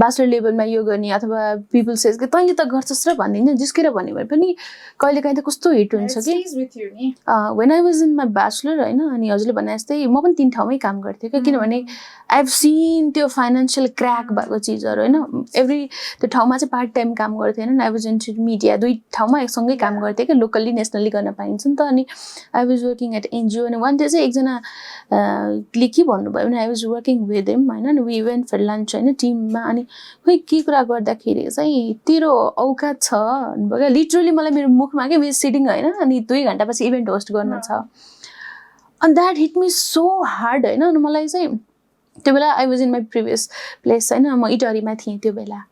B: ब्याचलर लेभलमा यो गर्ने अथवा पिपल सेज के तैँले त गर्छस् र भन्दिन जिस्केर भन्यो भने पनि कहिलेकाहीँ त कस्तो हिट हुन्छ कि when I was in my bachelor हैन अनि हजुरले भने जस्तै म पनि 3 ठाउँमै काम गर्थेँ के किनभने I have seen त्यो फाइनान्शियल क्र्याक भएको चिजहरु हैन एभ्री त्यो ठाउँमा चाहिँ पार्ट टाइम काम गर्थेँ हैन I was into media दुई ठाउँमा एकसँगै काम गर्थेँ के लोकली नेसनली गर्न पाइन्छ नि त अनि I was working at NGO अनि one day चाहिँ एकजना ले के भन्नुभयो भने I was working with him हैन अनि we went for lunch हैन टिममा अनि खोइ के कुरा गर्दाखेरि चाहिँ तेरो औकात छ भन्नुभयो लिटरली मलाई मेरो मुखमा के वी सिटिङ हैन अनि 2 घण्टा पछि इभेन्ट होस्ट गर्न छ and that hit me so hard हैन अनि मलाई चाहिँ त्यो बेला I was in my previous place हैन म इटरीमा थिएँ त्यो बेला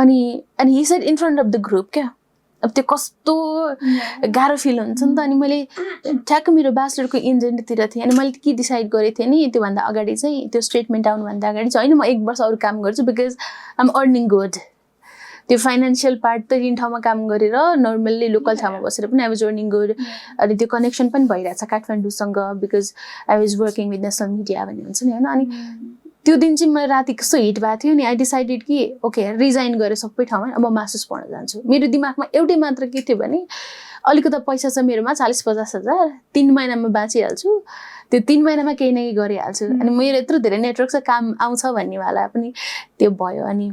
B: अनि he said in front of the group क्या अब त्यो कस्तो गाह्रो फिल हुन्छ नि त अनि मैले ठ्याक्क मेरो ब्याचलरको इन्जिनियरतिर थिएँ अनि मैले के डिसाइड गरेको थिएँ नि त्योभन्दा अगाडि चाहिँ त्यो स्टेटमेन्ट आउनुभन्दा अगाडि चाहिँ होइन म 1 वर्ष अरू काम गर्छु because I am earning good त्यो फाइनेन्सियल पार्ट त तीन ठाउँमा काम गरेर नर्मल्ली लोकल ठाउँमा बसेर पनि आई वाज अर्निङ गुड अनि त्यो कनेक्सन पनि भइरहेछ काठमाडौँसँग because I was working with national media भन्ने हुन्छ नि होइन अनि त्यो दिन चाहिँ मैले राति कस्तो हिट भएको थियो नि आई डिसाइडेड कि ओके रिजाइन गरेँ सबै ठाउँमा अब म मास्टर्स पढ्न जान्छु मेरो दिमागमा एउटै मात्र के थियो भने अलिकति पैसा छ मेरोमा 40-50 हजार 3 महिनामा बाँचिहाल्छु त्यो 3 महिनामा केही न केही गरिहाल्छु अनि मेरो यत्रो धेरै नेटवर्क छ काम आउँछ भन्नेवाला पनि त्यो भयो अनि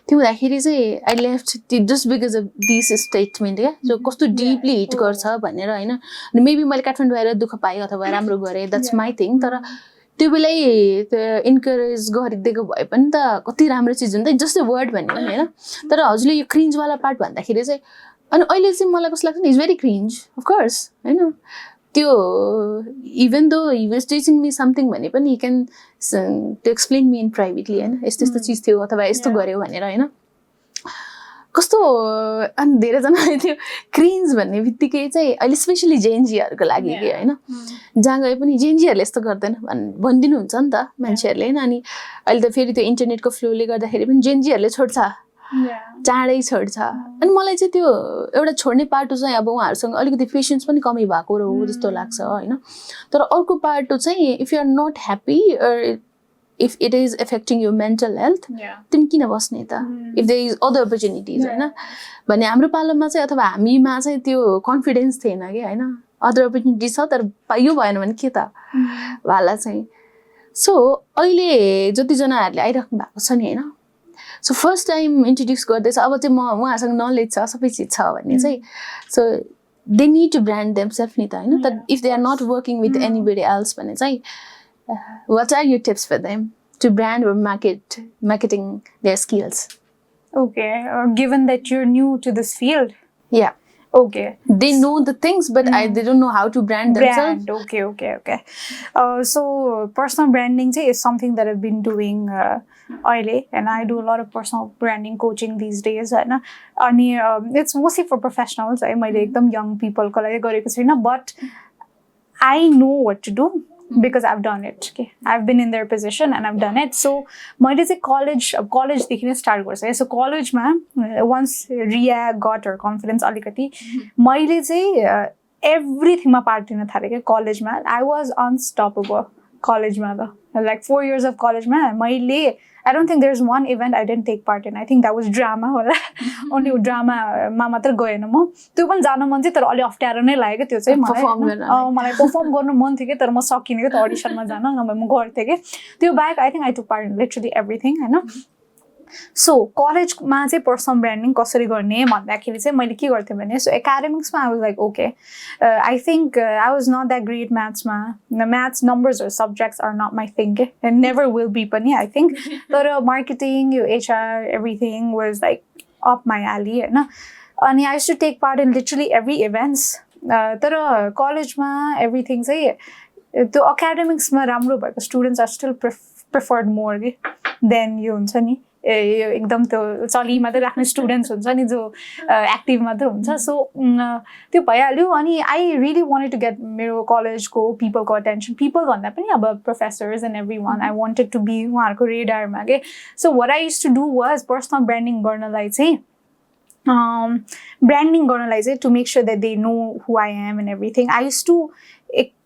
B: त्यो हुँदाखेरि चाहिँ I left just because of this statement क्या जो कस्तो डिपली हिट गर्छ भनेर होइन अनि मेबी मैले काठमाडौँ आएर दुःख पाएँ अथवा राम्रो गरेँ द्याट्स माई थिङ तर त्यो बेलै इन्करेज गरिदिएको भए पनि त कति राम्रो चिज हुन्छ जस्तै वर्ड भन्यो भने होइन तर हजुरले यो क्रिन्जवाला पार्ट भन्दाखेरि चाहिँ अनि अहिले चाहिँ मलाई कस्तो लाग्छ नि इज भेरी क्रिन्ज अफकोर्स होइन त्यो even though he was teaching me something भने पनि he can to explain me in privately होइन यस्तो यस्तो चिज थियो अथवा यस्तो गऱ्यो भनेर होइन कस्तो अनि धेरैजनाले त्यो क्रिन्ज भन्ने बित्तिकै चाहिँ अहिले स्पेसली जेएनजीहरूको लागि कि होइन जहाँ गए पनि जेएनजीहरूले यस्तो गर्दैन भनिदिनुहुन्छ नि त मान्छेहरूले होइन अनि अहिले त फेरि त्यो इन्टरनेटको फ्लोले गर्दाखेरि पनि जेएनजीहरूले छोड्छ चाँडै छोड्छ अनि मलाई चाहिँ त्यो एउटा छोड्ने पाटो चाहिँ अब उहाँहरूसँग अलिकति पेसेन्स पनि कमी भएको हो जस्तो लाग्छ होइन तर अर्को पाटो चाहिँ if you are not happy if it is affecting your mental health तिमी किन बस्ने त if there is other opportunities होइन भने हाम्रो पालोमा चाहिँ अथवा हामीमा चाहिँ त्यो कन्फिडेन्स थिएन कि होइन अदर अपर्च्युनिटिज छ तर यो भएन भने के त वाला चाहिँ सो अहिले जतिजनाहरूले आइराख्नु भएको छ नि होइन सो फर्स्ट टाइम इन्ट्रोड्युस गर्दैछ अब चाहिँ म उहाँसँग नलेज छ सबै चिज छ भन्ने चाहिँ so they need to brand themselves नि त होइन तर if they are not working with anybody else भने चाहिँ what are your tips for them to brand or marketing their skills?
A: Okay, given that you're new to this field.
B: Yeah.
A: Okay.
B: They know the things, but they don't know how to brand themselves.
A: Okay. So personal branding is something that I've been doing early, and I do a lot of personal branding coaching these days. And it's mostly for professionals. I'm like young people, but I know what to do. Because I've done it. Okay, I've been in their position and I've done it. So, my college देखि नै start गर्छ. So college मा once Riya got her confidence अलिकति मैले चाहिँ everything मा part लिन थाले के college मा. I was unstoppable college मा त. Like 4 years of college मा मैले I don't think there's one event I didn't take part in. I think that was drama होला. Only drama मा मात्र गएन म. त्यो पनि जान मन थियो तर अलि अप्ठ्यारो नै लाग्यो के त्यो चाहिँ मलाई. मलाई परफर्म गर्न मन थियो के तर म सकिनँ के त अडिसनमा जान नभए म गर्थेँ के. त्यो बाहेक I think I took part in literally everything हैन. सो कलेजमा चाहिँ पर्सनल ब्रान्डिङ कसरी गर्ने भन्दाखेरि चाहिँ मैले के गर्थेँ भने सो एकाडेमिक्समा I was like okay I think I was not that great म्याथ्समा म्याथ्स नम्बर्सहरू subjects are not my thing के एन्ड नेभर विल बी पनि आई थिङ्क तर मार्केटिङ यो HR everything was like up my alley होइन अनि I used to take part in literally every events तर कलेजमा एभ्रिथिङ चाहिँ त्यो एकाडेमिक्समा राम्रो भएको students are still preferred more कि देन यो हुन्छ नि एकदम त्यो चली मात्रै राख्ने स्टुडेन्ट्स हुन्छ नि जो एक्टिभ मात्रै हुन्छ सो त्यो भइहाल्यो अनि I really wanted to get मेरो कलेजको पिपलको अटेन्सन पिपल भन्दा पनि अब professors and every one I wanted to be उहाँहरूको रेडारमा के so what I use to do was personal branding गर्नलाई चाहिँ to make sure that they know who I am and everything I use to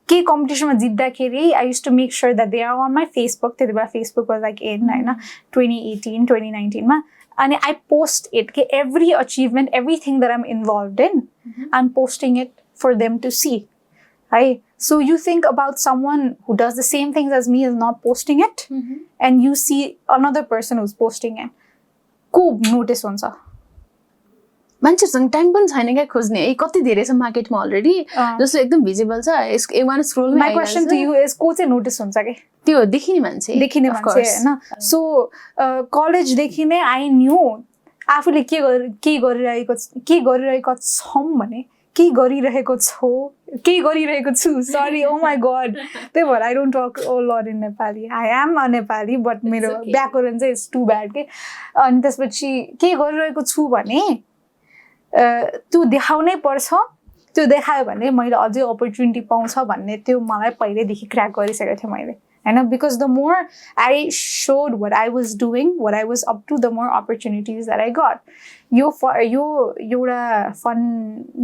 A: के कम्पिटिसनमा जित्दाखेरि I use to make sure that they are on my Facebook त्यति बेला Facebook was like in होइन 2018-2019मा अनि आई पोस्ट इट के every achievement everything that I'm involved in I am posting it for them to see है so you think about some one who does the same things as me is not posting it and you see another person whose posting it को notice हुन्छ
B: मान्छेहरूसँग time पनि छैन क्या खोज्ने कति धेरै छ मार्केटमा अलरेडी जस्तो एकदम भिजिबल छ one scroll
A: my question to you is को चाहिँ नोटिस हुन्छ कि
B: त्यो देखिने मान्छे
A: होइन सो कलेजदेखि नै आई न्यू आफूले के गरिरहेको छौँ भने के गरिरहेको छु सरी ओ माई गड त्यही भएर I don't talk a lot in Nepali I am a Nepali but मेरो व्याकरण चाहिँ इज टु ब्याड के अनि त्यसपछि के गरिरहेको छु भने त्यो देखाउनै पर्छ त्यो देखायो भने मैले अझै अपर्च्युनिटी पाउँछ भन्ने त्यो मलाई पहिल्यैदेखि क्र्याक गरिसकेको थिएँ मैले हैन because the more I showed what I was doing what I was up to the more opportunities that I got यो एउटा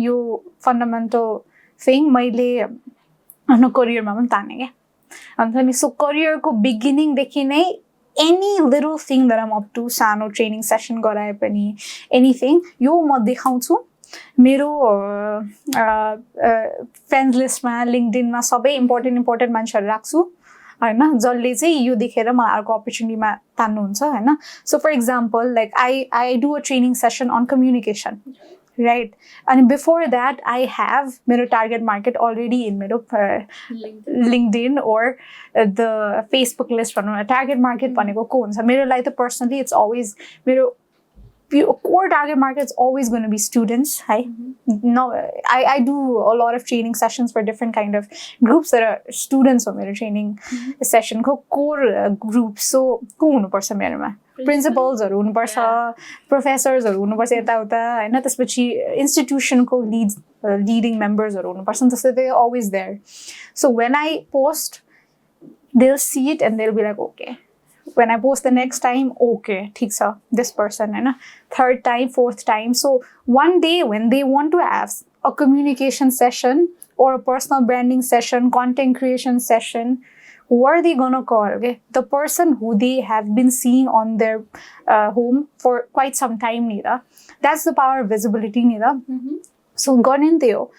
A: यो फन्डामेन्टल थिङ मैले आफ्नो करियरमा पनि ताने क्या अन्त नि सो करियरको बिगिनिङदेखि नै any little thing that I'm up to सानो ट्रेनिङ सेसन गराए पनि एनिथिङ यो म देखाउँछु मेरो फ्रेन्ड्स लिस्टमा लिङ्क्डइनमा सबै इम्पोर्टेन्ट मान्छेहरू राख्छु हैन जसले चाहिँ यो देखेर मलाई अर्को अपर्च्युनिटीमा तान्नुहुन्छ हैन so for example like I do a training session on communication right and before that I have मेरो target market already in मेरो LinkedIn or the Facebook list भनौँ न target market भनेको को हुन्छ मेरो लागि त personally it's always मेरो core target market is always going to be students no I do a lot of training sessions for different kind of groups that are students of मेरो training session को core group so को हुनुपर्छ मेरोमा प्रिन्सिपल्सहरू हुनुपर्छ प्रोफेसर्सहरू हुनुपर्छ यताउता हैन त्यसपछि इन्स्टिट्युसनको लिडिङ मेम्बर्सहरू हुनुपर्छ नि त्यस्तो they always there so when I post they will see it and they will be like okay when I post the next time okay ठीक छ this person हैन third time fourth time so one day when they want to have a communication session or a personal branding session content creation session who are they gonna call okay the person who they have been seeing on their home for quite some time ni da that's the power of visibility ni da so गर्ने त्यही हो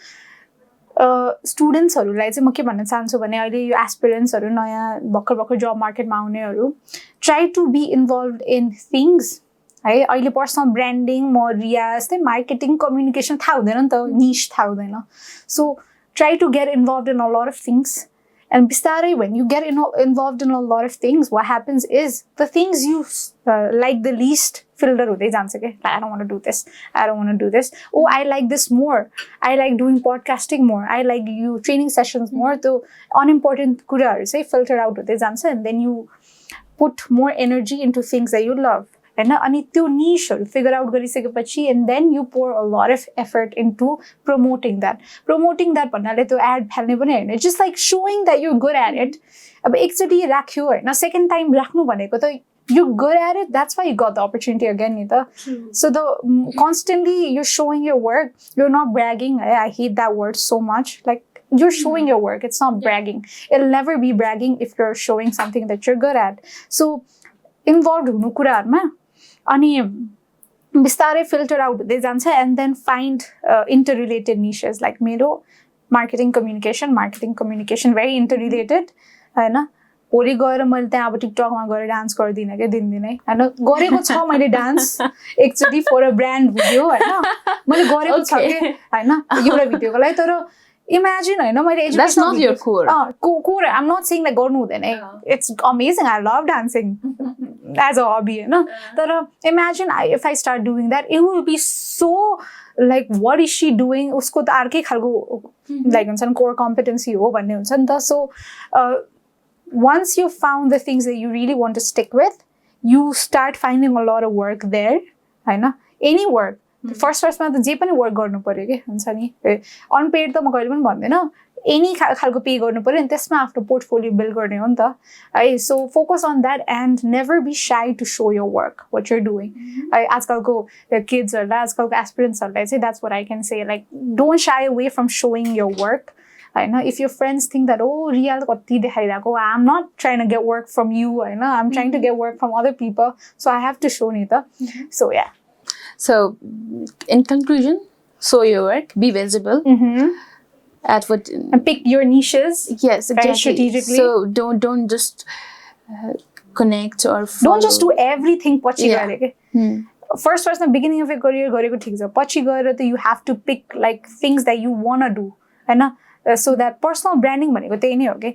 A: स्टुडेन्ट्सहरूलाई चाहिँ म के भन्न चाहन्छु भने अहिले यो एस्पिरेन्ट्सहरू नयाँ भर्खर जब मार्केटमा आउनेहरू try to be involve in things है अहिले पर्सनल ब्रान्डिङ म रिया जस्तै मार्केटिङ कम्युनिकेसन थाहा हुँदैन नि त निश थाहा हुँदैन so try to get involve in a lot of things and bistarai when you get involved in a lot of things what happens is the things you like the least filter hudai jन्छ ke I don't want to do this I don't want to do this oh I like this more I like doing podcasting more I like you training sessions more so unimportant kuraharu chai filter out hudai jन्छ and then you put more energy into things that you love हैन अनि त्यो निशहरु figure out गरिसकेपछि and then you pour a lot of effort into promoting that भन्नाले त्यो add फाल्ने पनि हैन just like showing that you're good at it अब एकचोटी राख्यो हैन सेकेन्ड टाइम राख्नु भनेको त you're good at it that's why you got the opportunity again ni ta so the constantly you're showing your work you're not bragging I hate that word so much like you're showing your work it's not bragging it'll never be bragging if you're showing something that you're good at so involved हुनु कुराहरुमा अनि बिस्तारै filter out हुँदै जान्छ and then find interrelated niches like मेरो marketing communication very interrelated हैन भोलि गएर मैले त्यहाँ अब टिकटकमा गएर डान्स गर्दिनँ क्या दिनदिनै हैन गरेको छ मैले डान्स एकचोटि फर अ ब्रान्ड भिडियो हैन मैले गरेको छ के हैन एउटा भिडियोको लागि तर imagine I know my education
B: that's not your core
A: core I'm not saying like garnu hudaina it's amazing I love dancing as a hobby you know but imagine if I start doing that it will be so like what is she doing usko ta arkai khalko like huncha core competency ho bhanne huncha ni ta so once you found the things that you really want to stick with you start finding a lot of work there हैन any work फर्स्टमा त जे पनि work गर्नु पर्यो के हुन्छ नि अनपेड त म कहिले पनि भन्दैन एनी खालको पे गर्नु पर्यो अनि त्यसमा आफ्नो पोर्टफोलियो बिल्ड गर्ने हो नि त है so focus on that and never be shy to show your work what you're doing है आजकलको किड्सहरूलाई आजकलको एस्पिरेन्ट्सहरूलाई चाहिँ that's what I can say like don't shy away from showing your work हैन if your friends think that oh real कति देखाइरहेको I am not trying to get work from you हैन I am trying to get work from other people so I have to so नि त so yeah
B: So, in conclusion, show your work, be visible. At what
A: and pick your niches.
B: Yes, exactly.
A: Strategically.
B: So don't just connect or follow.
A: Don't just do everything. Pachi gareke. First, the beginning of your career, gareko thik cha. Pachi gaera ta you have to pick like things that you wanna do, हैन? So that personal branding भनेको त्यही नै हो के.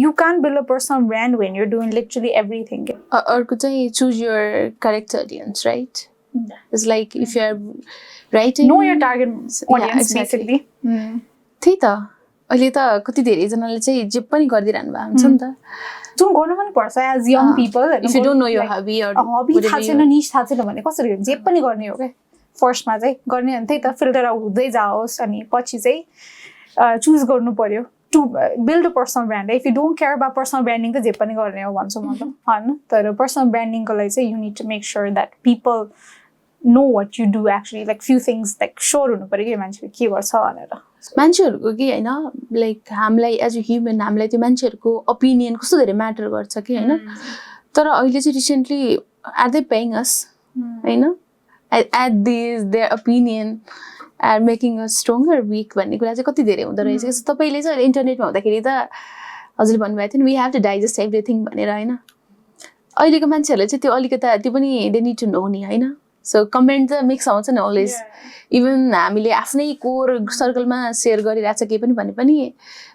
A: You can't build a personal brand when you're doing literally everything.
B: अर्को चाहिँ choose your correct audience, right? It's like if you're writing
A: know your target audience basically
B: त्यही त अहिले त कति धेरै जनाले चाहिँ जे पनि गरिदिरहनु भएको हुन्छ नि त
A: जुन गर्नु पनि पर्छ as young people
B: if you don't know your hobby or
A: hobby थाहा छैन निश थाहा छैन भने कसरी जे पनि गर्ने हो के फर्स्टमा चाहिँ गर्ने अनि त्यही त फिल्टर आउट हुँदै जाओस् अनि पछि चाहिँ चुज गर्नु पर्यो to build a personal brand if you don't care about personal branding त जे पनि गर्ने हो भन्छु म त होइन तर पर्सनल ब्रान्डिङको लागि चाहिँ you need to make sure that people know what you do actually like few things like sure हुनु पऱ्यो कि मान्छेले के गर्छ भनेर
B: मान्छेहरूको कि होइन लाइक हामीलाई एज अ ह्युमन हामीलाई त्यो मान्छेहरूको ओपिनियन कस्तो धेरै म्याटर गर्छ कि होइन तर अहिले चाहिँ recently are they paying us होइन at this their opinion are making us stronger weak भन्ने कुरा चाहिँ कति धेरै हुँदो रहेछ सो तपाईँले चाहिँ इन्टरनेटमा हुँदाखेरि त हजुरले भन्नुभएको थियो नि we have to digest everything भनेर होइन अहिलेको मान्छेहरूले चाहिँ त्यो अलिकता त्यो पनि दे निड टु नो नि होइन सो कमेन्ट त मिक्स आउँछ नि अलवेज इभन हामीले आफ्नै कोर सर्कलमा सेयर गरिरहेको छ केही पनि भने पनि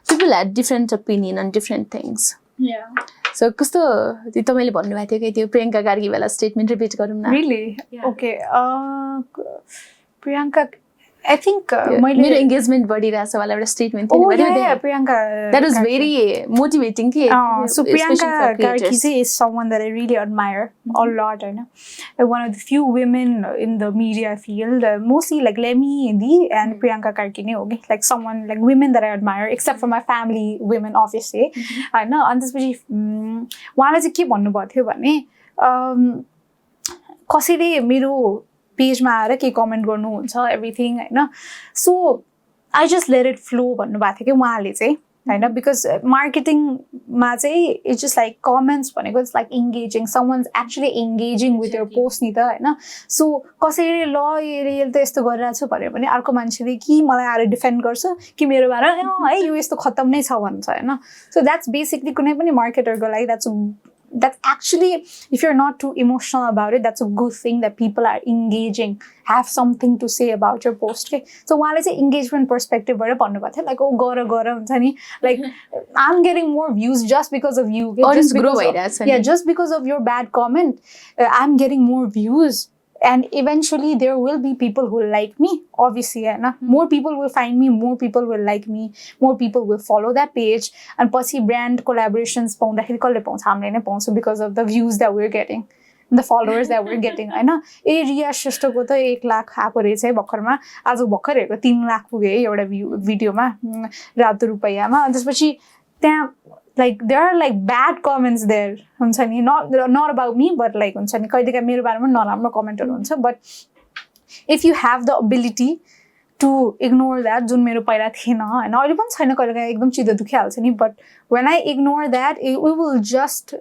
B: people have different opinion on different things so कस्तो तपाईँले भन्नुभएको थियो कि त्यो प्रियङ्का कार्की वाला स्टेटमेन्ट रिपिट गरौँ न
A: really okay Priyanka I think
B: मेरो engagement बढिरहेछ वाला एउटा स्टेटमेन्ट थियो
A: नि Priyanka
B: that was very motivating के
A: so Priyanka Karki is someone that I really admire a lot होइन one of the few women in the media field mostly like Lemmy Di and Priyanka Karki नै हो कि like someone like women that I admire except for my family women obviously होइन अनि त्यसपछि उहाँले चाहिँ के भन्नुभएको थियो भने कसैले मेरो पेजमा आएर केही कमेन्ट गर्नुहुन्छ एभ्रिथिङ होइन so I just let it flow भन्नुभएको थियो कि उहाँले चाहिँ होइन बिकज मार्केटिङमा चाहिँ इट्स जस्ट लाइक कमेन्ट्स भनेको it's like engaging someone's actually engaging with your post नि त होइन सो कसैले ल यसले त यस्तो गरिरहेको छु भन्यो भने अर्को मान्छेले कि मलाई आएर डिफेन्ड गर्छ कि मेरो बारे है यो यस्तो खत्तम नै छ भन्छ होइन सो द्याट्स बेसिकली कुनै पनि मार्केटरको लागि that's actually if you're not too emotional about it that's a good thing that people are engaging have something to say about your post okay so while I say engagement perspective bhara bhannu bhayo थियो like oh gara huncha ni like I'm getting more views just because of you okay?
B: just because
A: just because of your bad comment I'm getting more views and eventually there will be people who like me obviously more people will find me more people will like me more people will follow that page and पछि brand collaborations पाउँदाखेरि कसले पाउँछ हामीले नै पाउँछ because of the views that we're getting the followers that we're getting होइन रिया श्रेष्ठको त 1 लाख आएको रहेछ है भर्खरमा आज भर्खर हेरेको 3 लाख पुग्यो है एउटा भिडियोमा रातो रुपैयाँमा अनि त्यसपछि त्यहाँ like there are like bad comments there huncha ni not about me but like huncha ni kaile ka mero barema naramro commentहरु huncha but if you have the ability to ignore that jun mero paila थिएन हैन अहिले पनि छैन कहिले का एकदम चित्त दुखिहाल्छ नि but when I ignore that we will just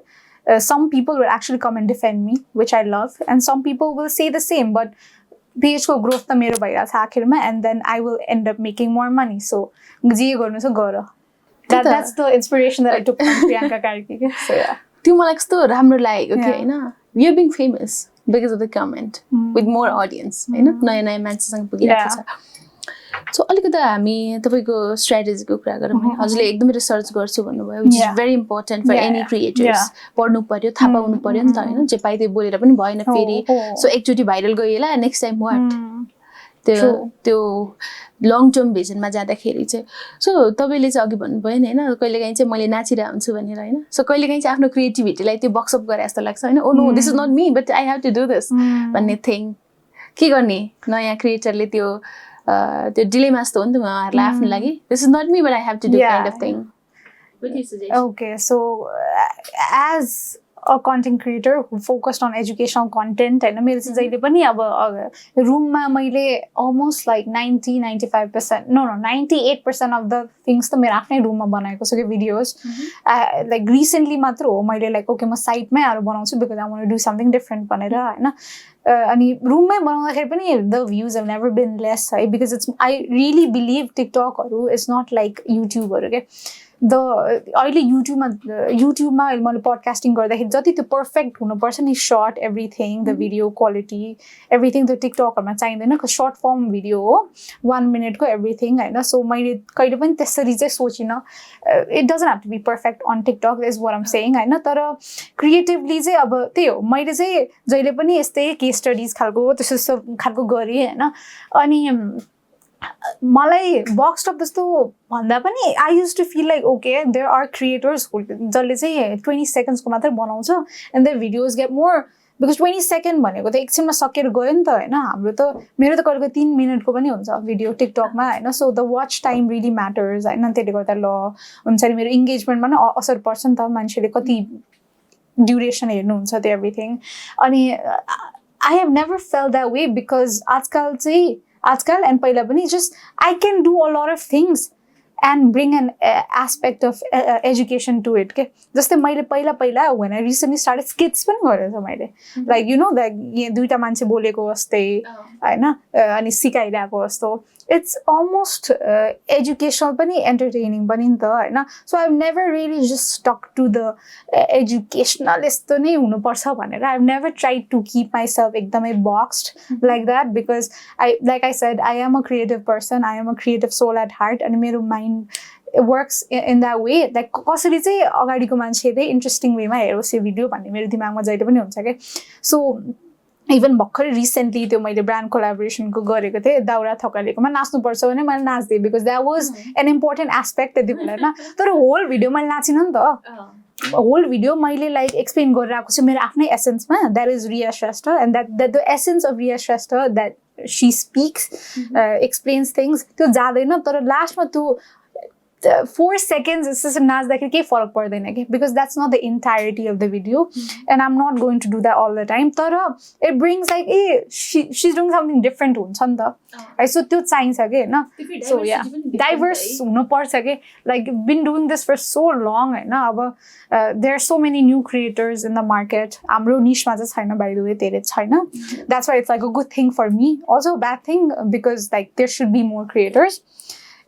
A: some people will actually come and defend me which I love and some people will say the same but page ko growth ta mero bhayira cha akhirma and then I will end up making more money so je garnu cha गर That's the inspiration that I took from Priyanka Karki. So yeah.
B: त्यो मलाई कस्तो राम्रो लागेको कि हैन we are being famous because of the comment with more audience हैन नयाँ नयाँ मान्छेसँग पुगिरहेको छ सो अलिकति हामी तपाईको स्ट्र्याटेजीको कुरा गरौँ है हजुरले एकदमै रिसर्च गर्छु भन्नुभयो which is very important for any creators पढ्नु पर्यो थाहा पाउनु पर्यो नि त हैन जे पाइ त्यही बोलेर पनि भएन फेरि सो एकचोटी भाइरल गइएला नेक्स्ट टाइम व्हाट त्यो लङ टर्म भिजनमा जाँदाखेरि चाहिँ सो तपाईँले चाहिँ अघि भन्नुभयो नि होइन कहिलेकाहीँ चाहिँ मैले नाचिरहेको हुन्छु भनेर होइन सो कहिलेकाहीँ चाहिँ आफ्नो क्रिएटिभिटीलाई त्यो बक्सअप गरे जस्तो लाग्छ होइन oh no this is not me but I have to do this भन्ने थिङ के गर्ने नयाँ क्रिएटरले त्यो डिलेमा जस्तो हो नि त उहाँहरूलाई आफ्नो लागि this is not me but I have to do kind of thing
A: okay so as a content creator who focused on educational content and मेरो चाहिँ जहिले पनि अब रुममा मैले almost like 90-95% no 98% of the things त मेरो आफ्नै रुममा बनाएको छु कि भिडियोज like recently मात्र हो मैले like okay म साइटमै आएर बनाउँछु because I want to do something different भनेर हैन अनि रुममै बनाउँदाखेरि पनि the views have never been less है because it's I really believe TikTokहरु is not like YouTubeहरु के अहिले युट्युबमा मैले पडकास्टिङ गर्दाखेरि जति त्यो पर्फेक्ट हुनुपर्छ नि sort everything the video quality everything त्यो टिकटकहरूमा चाहिँदैन सर्ट फर्म भिडियो हो 1 मिनटको एभ्रिथिङ होइन सो मैले कहिले पनि त्यसरी चाहिँ सोचिनँ it doesn't have to be perfect on TikTok is what I'm saying होइन तर क्रिएटिभली चाहिँ अब त्यही हो मैले चाहिँ जहिले पनि यस्तै केस स्टडिज खालको त्यस्तो खालको गरेँ होइन अनि मलाई बक्स टप जस्तो भन्दा पनि I use to feel like okay there are creators जसले चाहिँ 20 सेकेन्ड्सको मात्रै बनाउँछ and their videos get more because 20 second भनेको त एकछिनमा सकेर गयो नि त होइन हाम्रो त मेरो त कहिले 3 मिनटको पनि हुन्छ भिडियो टिकटकमा होइन so the watch time really matters होइन त्यसले गर्दा ल हुन्छ नि मेरो इङ्गेजमेन्टमा नै असर पर्छ नि त मान्छेले कति ड्युरेसन हेर्नुहुन्छ त्यो एभ्रिथिङ अनि I have never fail that way because आजकल एन्ड पहिला पनि just I can do a lot of things and bring an aspect of education to it के जस्तै मैले पहिला when I recently started skits पनि गरेको छु मैले like you know that दुईटा मान्छे बोलेको जस्तै हैन अनि सिकाइरहेको जस्तो it's almost educational पनि entertaining पनि नि त हैन so I've never really just stuck to the educational यस्तो नै हुनुपर्छ भनेर I've never tried to keep myself एकदमै boxed like that because like I said I am a creative person I am a creative soul at heart and मेरो mind it works in that way like कसरी चाहिँ अगाडिको मान्छेले interesting वेमा हेरोस् यो video भन्ने मेरो दिमागमा जहिले पनि हुन्छ के सो इभन भर्खरै रिसेन्टली त्यो मैले ब्रान्ड कोलाबोरेसनको गरेको थिएँ दाउरा थकालेकोमा नाच्नुपर्छ भने मैले नाच्दिएँ because that was an important aspect त्यो बेलामा तर होल भिडियो मैले नाचिनँ नि त होल भिडियो मैले लाइक एक्सप्लेन गरेर आएको छु मेरो आफ्नै एसेन्समा that is Riya Shrestha and that the essence of Riya Shrestha that she speaks explains things त्यो जाँदैन तर लास्टमा त्यो 4 seconds यसो नाच्दाखेरि केही फरक पर्दैन कि because that's not the entirety of the video and I'm not going to do that all the time तर it brings like she is doing something different हुन्छ नि त है सो त्यो चाहिन्छ कि होइन सो या डाइभर्स हुनुपर्छ कि like been doing this for so long होइन अब there are so many new creators in the market हाम्रो निशमा चाहिँ छैन बाइ द वे धेरै छैन that's why it's like a good thing for me also bad thing because like there should be more creators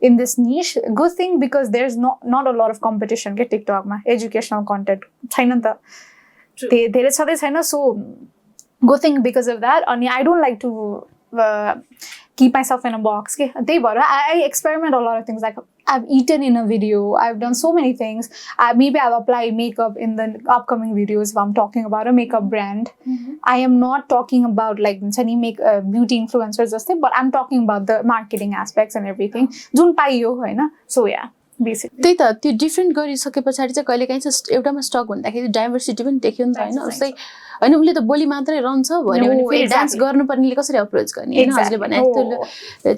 A: in this niche good thing because there's not a lot of competition ke TikTok ma educational content chaina ta धेरै छदै छैन so good thing because of that and I don't like to keep myself in a box ke त्यही भएर I experiment a lot of things like I've eaten in a video I've done so many things maybe I'll apply makeup in the upcoming videos if I'm talking about a makeup brand I am not talking about like make beauty influencers just but I'm talking about the marketing aspects and everything जुन पाइयो हैन so yeah basically
B: त्यही त त्यो different गरिसके पछाडि चाहिँ कहिलेकाहीँ चाहिँ एउटामा स्टक हुँदाखेरि डाइभर्सिटी पनि देख्यो नि त हैन उस्तै हैन उसले त बोली मात्रै रहन्छ भन्यो भने फेरि डान्स गर्नुपर्नेले कसरी अप्रोच गर्ने हैन हजुरले भने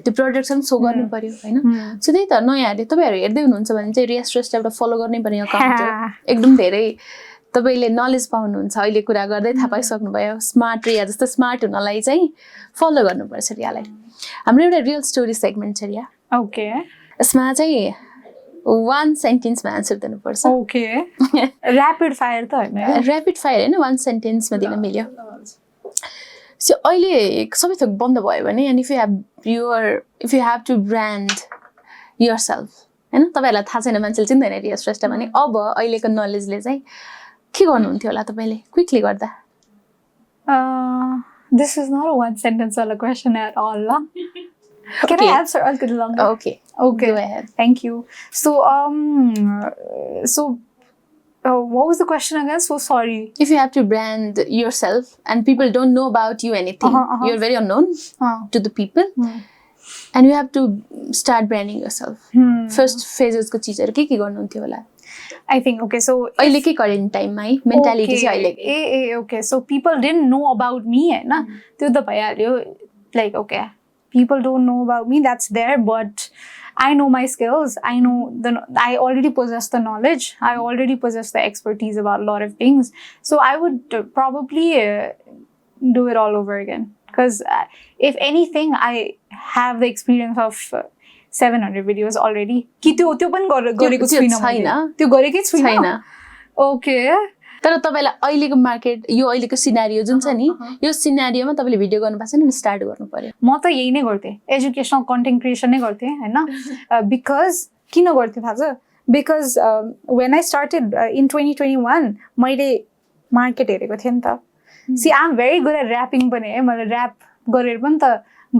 B: त्यो प्रोडक्सन सो गर्नु पर्यो हैन सो त्यही त नयाँहरुले तपाईहरु हेर्दै हुनुहुन्छ भने चाहिँ रिया श्रेष्ठ एउटा फलो गर्नै पर्ने अकाउन्ट हो एकदम धेरै तपाईले नलेज पाउनुहुन्छ अहिले कुरा गर्दै थाहा पाइसक्नु भयो स्मार्ट रिया जस्तो स्मार्ट हुनलाई चाहिँ फलो गर्नुपर्छ रियालाई हाम्रो एउटा रियल स्टोरी सेगमेन्ट छ रिया
A: ओके
B: यसमा चाहिँ one sentence मा आन्सर दिनुपर्छ
A: ओके र्यापिड फायर त हैन
B: र्यापिड फायर हैन one sentence मा दिन मिल्यो सो अहिले सबै थोक बन्द भयो भने and if you have to brand yourself हैन तपाईहरुलाई थाहा छैन मान्छेले चिन्दैन रिया श्रेष्ठ भने अब अहिलेको नलेजले चाहिँ के गर्नुहुन्थ्यो होला तपाईले क्विकली गर्दा
A: this is not a one sentence or a question at all Can I answer a little longer?
B: Okay.
A: Go ahead. Thank you. So, what was the question again? So sorry.
B: If you have to brand yourself and people don't know about you anything, you're very unknown to the people, and you have to start branding yourself. First phases ko cheezharu ke garnuhuन्थ्यो होला?
A: I think okay. So
B: अहिले के current time मा mentality चाहिँ अहिले
A: okay. So people didn't know about me, हैन? त्यो त भइहाल्यो. Like okay. People don't know about me, that's there, but I know my skills. I already possess the knowledge. I already possess the expertise about a lot of things. So I would probably do it all over again. Because if anything, I have the experience of 700 videos already. कि त्यो पनि गरेको छुइनँ मैले. त्यो गरेकै छुइनँ. Okay.
B: तर तपाईलाई अहिलेको मार्केट यो अहिलेको सिनारियो जुन छ नि यो सिनारियोमा तपाईले भिडियो गर्नु पर्छ नि स्टार्ट गर्नु पर्यो
A: म त यही नै गर्थे एजुकेशनल कन्टेन्ट क्रिएसन नै गर्थे हैन बिकज किन गर्थे थाहा छ because when I started in 2021 मैले मार्केट हेरेको थिएँ नि त see I am very good at rapping पनि है मैले ऱ्याप गरेर पनि त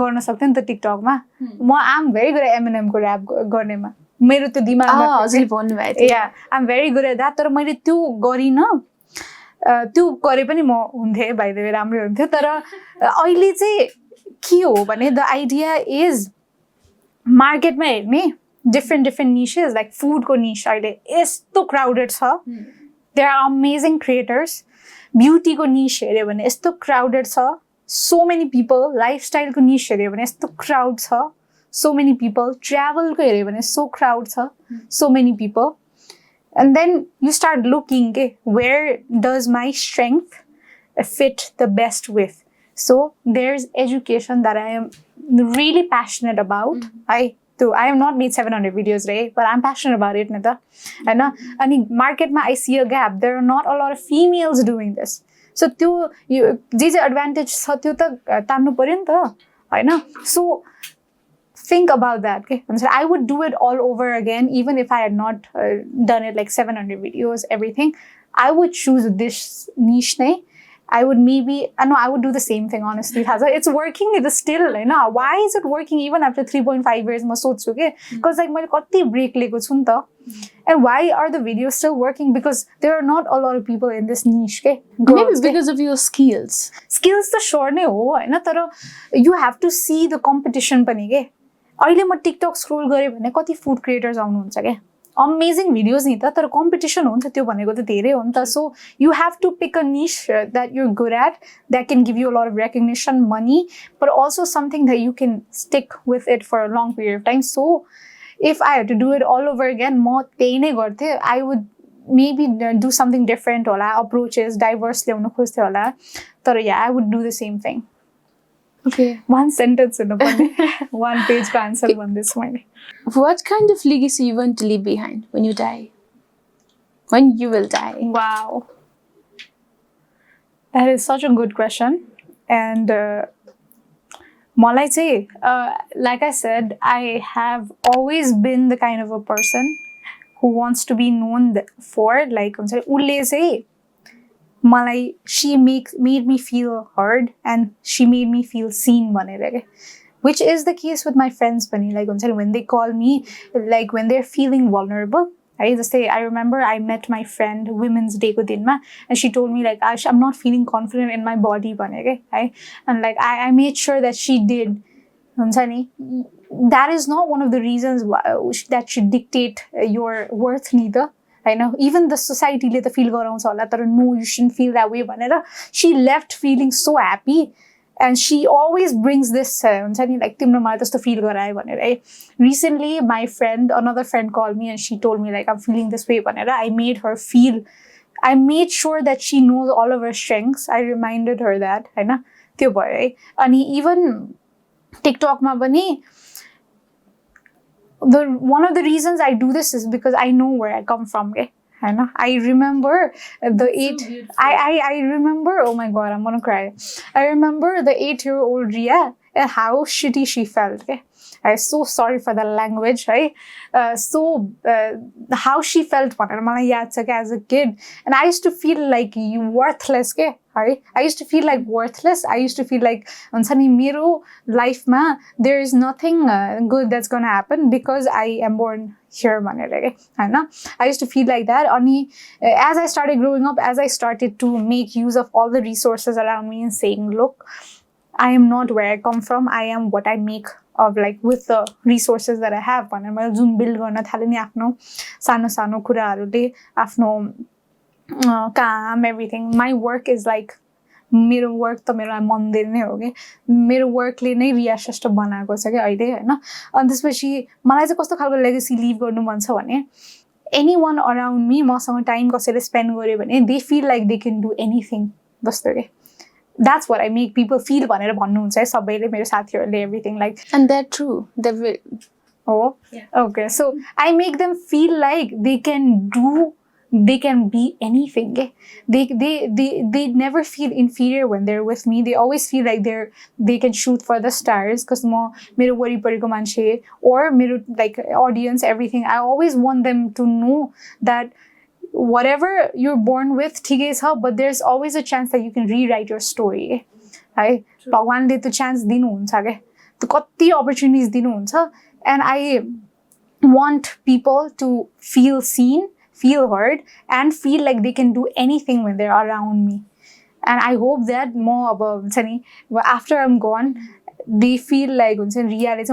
A: गर्न सक्थेँ नि त टिकटकमा म I am very good at Eminem को ऱ्याप गर्नेमा मेरो त्यो दिमागमा
B: हजुरले भन्नुभएको थियो
A: yeah I am very good at that तर मैले त्यो गरिनँ त्यो गरे पनि म हुन्थेँ बाइ द वे राम्रै हुन्थ्यो तर अहिले चाहिँ के हो भने द आइडिया इज मार्केटमा हेर्ने डिफ्रेन्ट निशेस लाइक फुडको निश अहिले यस्तो क्राउडेड छ देयर आर अमेजिङ क्रिएटर्स ब्युटीको निश हेऱ्यो भने यस्तो क्राउडेड छ, so many people. लाइफस्टाइलको निश हेऱ्यो भने यस्तो क्राउड छ, so many people. ट्राभलको हेऱ्यो भने so crowd छ, so many people. And then you start looking, okay, where does my strength fit the best with? So there's education that I am really passionate about. I have not made 700 videos, right? But I'm passionate about it. And in market, I see a gap. There are not a lot of females doing this. So these advantage. So think about that. Okay? So I would do it all over again, even if I had not done it like 700 videos, everything. I would choose this niche. I would I would do the same thing, honestly. It's working, it is still, why is it working even after 3.5 years? Because like, I break and why are the videos still working? Because there are not a lot of people in this niche.
B: Maybe because of your skills.
A: Skills the sure you have to see the competition. अहिले म TikTok scroll गरेँ भने कति food creators आउनुहुन्छ के, amazing videos नि त, तर कम्पिटिसन हुन्छ त्यो भनेको त धेरै हो नि त. So you have to pick a niche that you're good at, that can give you a lot of recognition, money, but also something that you can stick with it for a long period of time. So if I have to do it all over again, म त्यही नै गर्थेँ. I would maybe do something different होला, approaches, diverse ल्याउन खोज्थेँ होला, तर yeah, I would do the same thing.
B: Okay.
A: One sentence in one page answer on this one.
B: What kind of legacy you want to leave behind when you die? When you will die?
A: Wow. That is such a good question. And like I said, I have always been the kind of a person who wants to be known for, like, she made me feel heard and she made me feel seen, which is the case with my friends. Like when they call me, like when they're feeling vulnerable, I just say, I remember I met my friend Women's Day ko din ma, and she told me like, I'm not feeling confident in my body, and like I made sure that she did. That is not one of the reasons that should dictate your worth neither. I know, even the society let the feel around so no, you shouldn't feel that way. She left feeling so happy, and she always brings this like to feel right. Recently, another friend called me and she told me like, I'm feeling this way. I made sure that she knows all of her strengths. I reminded her that. And even TikTok ma bani, one of the reasons I do this is because I know where I come from. I remember I remember, oh my god, I'm gonna cry. I remember the 8-year-old Riya and how shitty she felt. I'm so sorry for the language, right? How she felt as a kid, and I used to feel like worthless. I used to feel like worthless. I used to feel like mero life ma there is nothing good that's gonna happen because I am born here. I used to feel like that. As I started growing up, as I started to make use of all the resources around me and saying, look, I am not where I come from. I am what I make of, like, with the resources that I have. Zoom build garna thale ni afno sano kuraharule afno काम, everything. My work is like, मेरो work त मेरो मन्दिर नै हो के, मेरो Berkeley नै रिया श्रेष्ठ बनाएको छ के अहिले, हैन. अनि त्यसपछि मलाई चाहिँ कस्तो खालको लेगेसी लिभ गर्नु मन छ भने, anyone around me, मसँग टाइम कसैले स्पेन्ड गर्यो भने, they feel like they can do anything जस्तो के. That's what I make people feel भनेर भन्नुहुन्छ है सबैले, मेरो साथीहरूले, everything, like.
B: And that's true.
A: Oh, yeah. Okay. So I make them feel like they can be anything. They never feel inferior when they're with me. They always feel like they can shoot for the stars because mero waripariko manche or mero like audience, everything. I always want them to know that whatever you're born with, ठिकै छ, but there's always a chance that you can rewrite your story. है भगवानले त्यो chance दिनुहुन्छ के, त्यो कति opportunities दिनुहुन्छ, and I want people to feel seen, feel heard, and feel like they can do anything when they're around me. And I hope that more about after I'm gone, they feel like Riya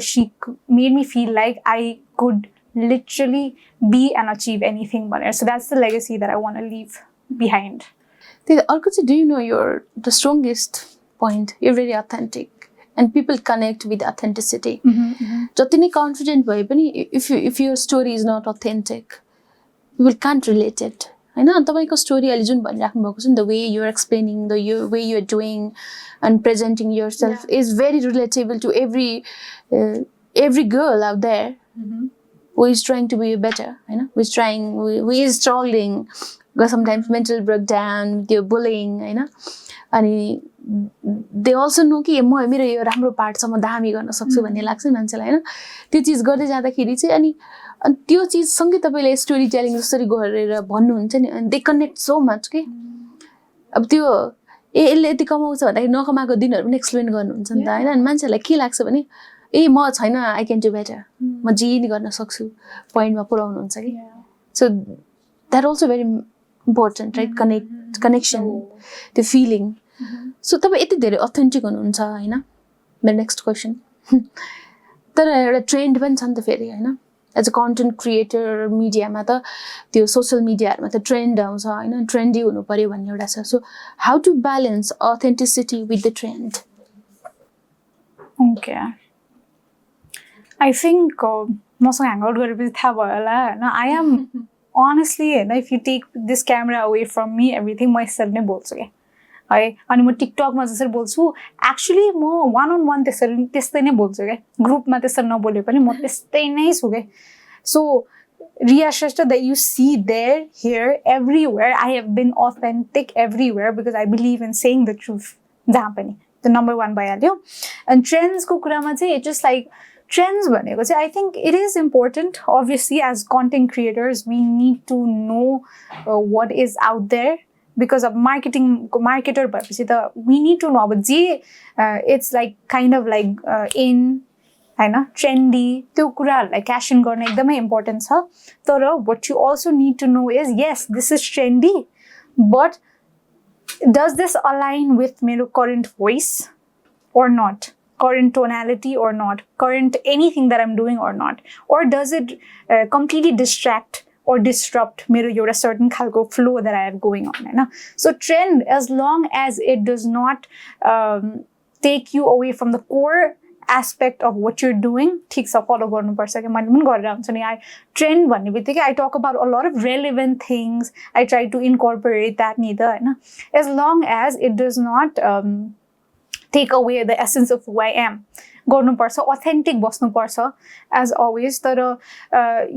A: she made me feel like I could literally be and achieve anything. So that's the legacy that I want to leave behind.
B: त्यही अर्को चाहिँ do you know your the strongest point you very authentic and people connect with authenticity जति नै confident भए पनि if your story is not authentic you will can't related होइन तपाईँको story अहिले जुन भनिराख्नु भएको छ नि the way you're explaining the way you're doing and presenting your self is very relatable to every girl out there who is trying to be better, who is struggling, got sometimes mental breakdown, they're bullying, अनि they also know कि म मेरो यो राम्रो part छ म दामी गर्न सक्छु भन्ने लाग्छ मान्छेलाई होइन त्यो चिज गर्दै जाँदाखेरि चाहिँ अनि त्यो चिजसँगै तपाईँले स्टोरी टेलिङ जसरी गरेर भन्नुहुन्छ नि अनि दे कनेक्ट सो मच कि अब त्यो यसले यति कमाउँछ भन्दाखेरि नकमाएको दिनहरू पनि एक्सप्लेन गर्नुहुन्छ नि त होइन अनि मान्छेहरूलाई के लाग्छ भने म छैन आई क्यान डु बेटर म जे नि गर्न सक्छु पोइन्टमा पुऱ्याउनुहुन्छ कि so that also very important right connection त्यो फिलिङ सो तपाईँ यति धेरै अथेन्टिक हुनुहुन्छ होइन मेरो नेक्स्ट क्वेसन तर एउटा ट्रेन्ड पनि छ नि त फेरि होइन एज अ कन्टेन्ट क्रिएटर मिडियामा त त्यो सोसियल मिडियाहरूमा त ट्रेन्ड आउँछ होइन ट्रेन्डी हुनु पऱ्यो भन्ने एउटा छ so how to balance authenticity with the trend
A: okay I think मसँग ह्याङआउट गरेपछि थाहा भयो होला होइन आई एम अनेस्टली होइन if you take this camera away from me everything म यसरी नै बोल्छु क्या है अनि म टिकटकमा जसरी बोल्छु एक्चुली म वान अन वान त्यस्तै नै बोल्छु क्या ग्रुपमा त्यसरी नबोले पनि म त्यस्तै नै छु क्या so Riya Shrestha that you see there, here, everywhere, I have been authentic everywhere because I believe in saying the truth. जहाँ पनि the number one भइहाल्यो and trends को कुरामा चाहिँ it's just like trends भनेको चाहिँ I think it is important obviously as content creators we need to know what is out there because of marketer भएपछि त we need to know अब जे it's like kind of like in होइन trendy त्यो कुराहरूलाई cash in गर्न एकदमै important छ तर what you also need to know is yes this is trendy but does this align with मेरो current voice or not current tonality or not current anything that I'm doing or not or does it completely distract or disrupt मेरो एउटा certain खालको flow that I have going on होइन so trend as long as it does not take you away from the core aspect of what you're doing ठिक छ follow गर्नुपर्छ कि मैले पनि गरेर हुन्छ नि ट्रेन्ड भन्ने बित्तिकै I talk about a lot of relevant things I try to incorporate that नि त होइन as long as it does not take away the essence of who I am गर्नुपर्छ अथेन्टिक बस्नुपर्छ एज अलवेज तर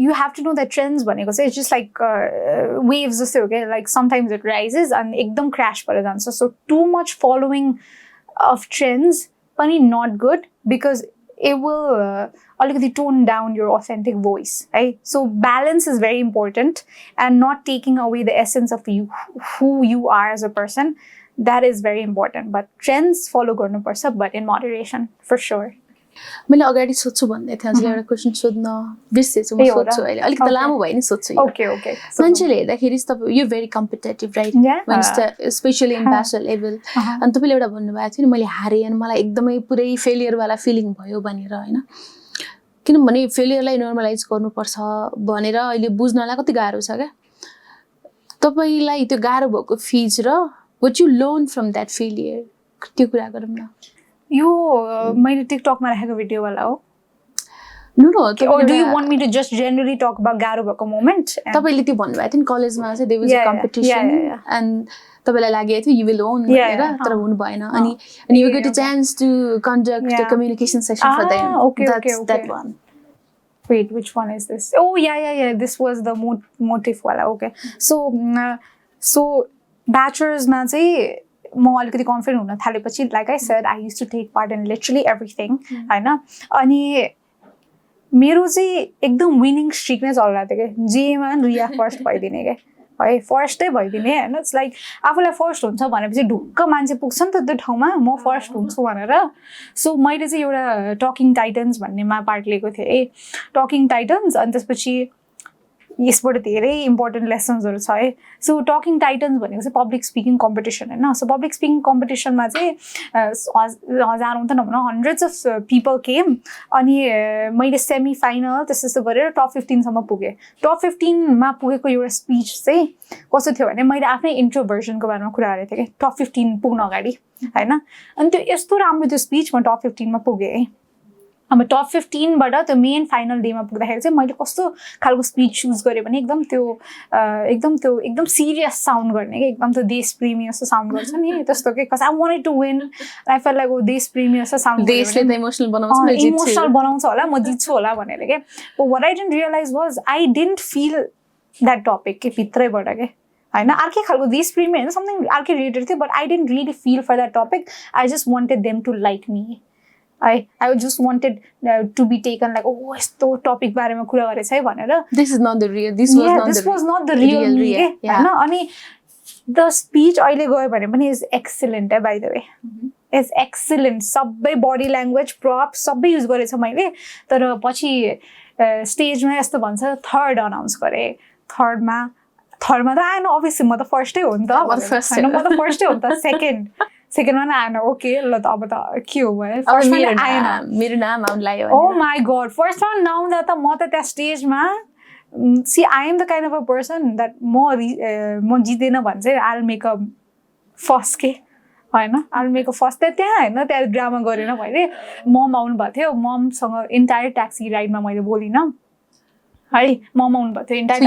A: you have to know the trends भनेको चाहिँ it's just like waves जस्तै हो क्या लाइक समटाइम्स इट राइजेस अनि एकदम क्रास भएर जान्छ so too much following of trends पनि not good because it will alikati tone down your authentic voice right so balance is very important and not taking away the essence of you who you are as a person that is very important but trends follow garnu parcha but in moderation for sure
B: मैले अगाडि सोध्छु भन्दै थिएँ हजुरले एउटा question सोध्न बिर्सेछु म सोध्छु अहिले अलिकति लामो भयो नि सोध्छु
A: ओके
B: मान्छेले हेर्दाखेरि तपाईँ you very competitive right especially इम्प्यासर लेभल अनि तपाईँले एउटा भन्नुभएको थियो नि मैले हारेँ अनि मलाई एकदमै पुरै फेलियरवाला फिलिङ भयो भनेर होइन किनभने फेलियरलाई नर्मलाइज गर्नुपर्छ भनेर अहिले बुझ्नलाई कति गाह्रो छ क्या तपाईँलाई त्यो गाह्रो भएको फिज र what you learn from that failure त्यो कुरा गरौँ न
A: यो मैले टिकटकमा राखेको भिडियो वाला हो
B: no
A: or do you want me to just generally talk about गाह्रो भएको मोमेन्ट
B: तपाईँले त्यो भन्नुभएको थियो नि कलेजमा चाहिँ there was a competition and तपाईँलाई लागेको थियो यु विल ओन भनेर तर हुनु भएन अनि you get a chance to conduct a communication session for them that's one
A: Wait, which one is this? Oh, yeah. This was the motive wala. Okay. So bachelor's ma चाहिँ म अलिकति confident हुन थालेपछि like I said I use to take part in literally everything होइन अनि मेरो चाहिँ एकदम विनिङ स्ट्रिक नै चलिरहेको थियो क्या जेमा रिया फर्स्ट भइदिने क्या है फर्स्टै भइदिने होइन इट्स लाइक आफूलाई फर्स्ट हुन्छ भनेपछि ढुक्क मान्छे पुग्छ नि त त्यो ठाउँमा म फर्स्ट हुन्छु भनेर सो मैले चाहिँ एउटा टकिङ टाइटन्स भन्नेमा पार्ट लिएको थिएँ टकिङ टाइटन्स अनि त्यसपछि यसबाट धेरै इम्पोर्टेन्ट लेसन्सहरू छ है सो टकिङ टाइटन्स भनेको चाहिँ पब्लिक स्पिकिङ कम्पिटिसन होइन सो पब्लिक स्पिकिङ कम्पिटिसनमा चाहिँ हजारौँ त नभनौँ हन्ड्रेड्स अफ पिपल केम अनि मैले सेमी फाइनल त्यस्तो गरेर टप 15सम्म पुगेँ टप 15मा पुगेको एउटा स्पिच चाहिँ कस्तो थियो भने मैले आफ्नै इन्ट्रोभर्सनको बारेमा कुरा गरेको थिएँ कि टप 15 पुग्न अगाडि होइन अनि त्यो यस्तो राम्रो त्यो स्पिच म टप 15मा पुगेँ है अब टप 15बाट त्यो मेन फाइनल डेमा पुग्दाखेरि चाहिँ मैले कस्तो खालको स्पिच चुज गरेँ भने एकदम सिरियस साउन्ड गर्ने कि एकदम त्यो देश प्रेमी जस्तो साउन्ड गर्छ नि त्यस्तो के cause I wanted to win I fail like देश प्रेमी जस्तो साउन्ड
B: देशले त
A: इमोसनल बनाउँछ होला म जित्छु होला भनेर के what I didn't realize was I didn't feel that topic के भित्रैबाट के होइन अर्कै खालको देश प्रेमी होइन समथिङ अर्कै रिलेटेड थियो but I didn't really feel for that topic I just wanted them to like me I just wanted to be taken like यस्तो टपिक बारेमा कुरा गरेछ है भनेर
B: this was not the real me
A: हैन अनि द स्पीच अहिले गयो भने पनि इज एक्सिलेन्ट है by the way is excellent सबै बडी ल्याङ्ग्वेज प्रप सबै युज गरेछ मैले तर पछि स्टेजमा यस्तो भन्छ थर्ड अनाउन्स गरे थर्डमा त आएन अभियसली म त फर्स्टै हो नि त म त फर्स्टै हो नि त सेकेन्डमा नै आएन ओके ल त अब त के हो भयो फर्स्टमा आएन
B: मेरो नाम आउलायो
A: ओ माई गॉड फर्स्टमा नआउँदा त म त त्यहाँ स्टेजमा see I am the kind of a person that म जित्दैन भने चाहिँ I will make a first के होइन I will make a first त्यहाँ होइन त्यहाँ ड्रामा गरेन मैले मम आउनुभएको थियो ममसँग इन्टायर ट्याक्सी राइडमा मैले बोलिनँ है मम आउनुभएको थियो entire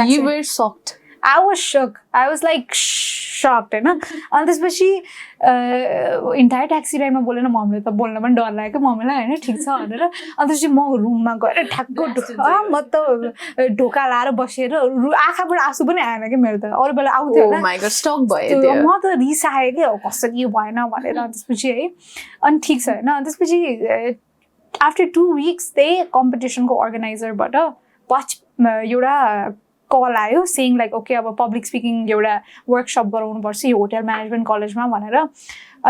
A: I was shook. I was like shocked होइन अनि त्यसपछि इन्टायर ट्याक्सी राइडमा बोलेन मम्मीले त बोल्न पनि डर लाग्यो मम्मीलाई होइन ठिक छ भनेर अनि त्यसपछि म रुममा गएर ठ्याक्क म त ढोका लाएर बसेर आँखाबाट आँसु पनि आएन कि मेरो त अरू बेला आउँथ्यो म त रिसाएँ कि कसरी यो भएन भनेर अनि त्यसपछि है अनि ठिक छ होइन अनि त्यसपछि आफ्टर 2 weeks त्यही कम्पिटिसनको अर्गनाइजरबाट एउटा कल आयो सेङ लाइक ओके अब पब्लिक स्पिकिङ एउटा वर्कसप गराउनुपर्छ यो होटल म्यानेजमेन्ट कलेजमा भनेर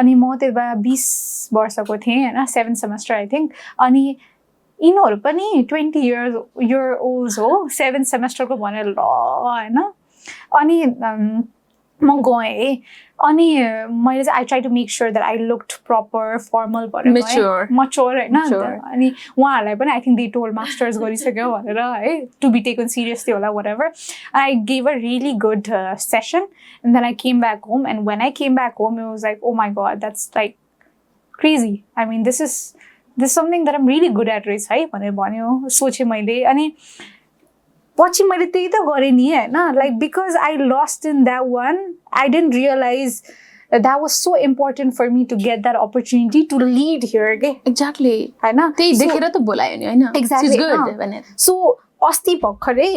A: अनि म त्यति बेला 20 वर्षको थिएँ होइन 7th सेमेस्टर आई थिङ्क अनि यिनीहरू पनि 20 year olds हो 7th सेमेस्टरको भनेर ल होइन अनि म गएँ अनि मैले चाहिँ I try to make sure that I looked proper formal भनेर मच्योर होइन अनि उहाँहरूलाई पनि I think they told masters गरिसक्यो भनेर है टु बी टेकन सिरियसली होला whatever I gave a really good session and then I came back home and when I came back home it was like oh my god that's like crazy I mean this something that um really good at रहेछ है भनेर भन्यो सोचेँ मैले अनि पछि मैले त्यही त गरेँ नि होइन like because I lost in that one I didn't realise that was so important for me to get that opportunity to lead here के
B: एक्ज्याक्टली
A: होइन
B: त्यही देखेर त बोलायो नि होइन
A: एक्ज्याक्टली सो अस्ति भर्खरै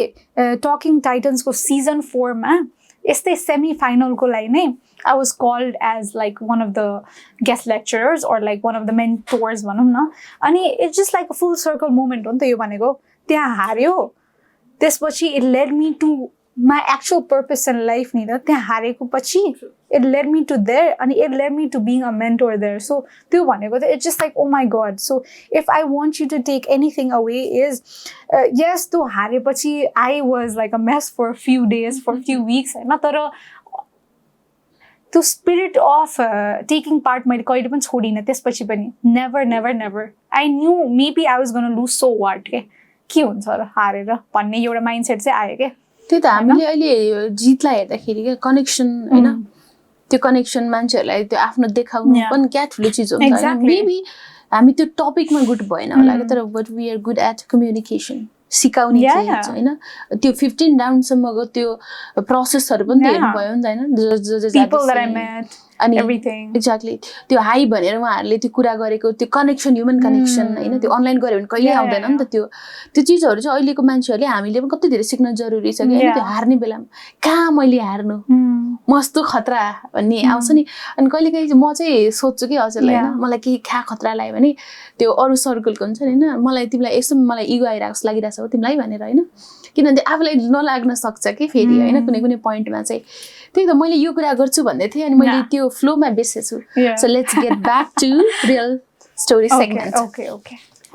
A: टकिङ टाइटन्सको सिजन 4मा यस्तै सेमी फाइनलको लागि नै I was called as like one of the guest lecturers or like one of the mentors भनौँ न अनि it's just like a full circle moment हो नि त यो भनेको त्यहाँ हार्यो त्यसपछि it led me to my actual purpose in life नि त त्यहाँ हारेको पछि it led me to there and it led me to being a mentor there so त्यो भनेको त it's just like oh my god so if I want you to take anything away is yes त्यो हारेपछि I was like a mess for a few days for a few weeks होइन तर त्यो spirit of taking part मैले कहिले पनि छोडिनँ त्यसपछि पनि never I knew maybe I was gonna lose so what के हुन्छ र हारेर भन्ने एउटा माइन्डसेट चाहिँ आयो क्या
B: त्यही त हामीले अहिले जितलाई हेर्दाखेरि क्या कनेक्सन होइन त्यो कनेक्सन मान्छेहरूलाई त्यो आफ्नो देखाउनु पनि क्या ठुलो चिज हुन्छ मेबी हामी त्यो टपिकमा गुड भएन होला क्या तर but we are good at communication सिकाउने चाहिँ होइन त्यो 15 राउन्डसम्मको त्यो प्रोसेसहरू पनि त हेर्नुभयो नि त होइन अनि एक्ज्याक्टली त्यो हाई भनेर उहाँहरूले त्यो कुरा गरेको त्यो कनेक्सन ह्युमन कनेक्सन होइन त्यो अनलाइन गऱ्यो भने कहिले आउँदैन नि त त्यो चिजहरू चाहिँ अहिलेको मान्छेहरूले हामीले पनि कति धेरै सिक्न जरुरी छ कि त्यो हार्ने बेलामा कहाँ मैले हार्नु मस्तो खतरा भन्ने आउँछ नि अनि कहिलेकाहीँ म चाहिँ सोध्छु कि हजुरलाई होइन मलाई केही खतरा लाग्यो भने त्यो अरू सर्कलको हुन्छ नि होइन मलाई तिमीलाई यस्तो मलाई इगो आइरहेको जस्तो लागिरहेको छ हो तिमीलाई भनेर होइन किनभने आफूलाई नलाग्न सक्छ कि फेरि होइन कुनै पोइन्टमा चाहिँ त्यही त मैले यो कुरा गर्छु भन्दै थिएँ अनि मैले त्यो फ्लोमा बेसेछु so let's get back to real story segment
A: okay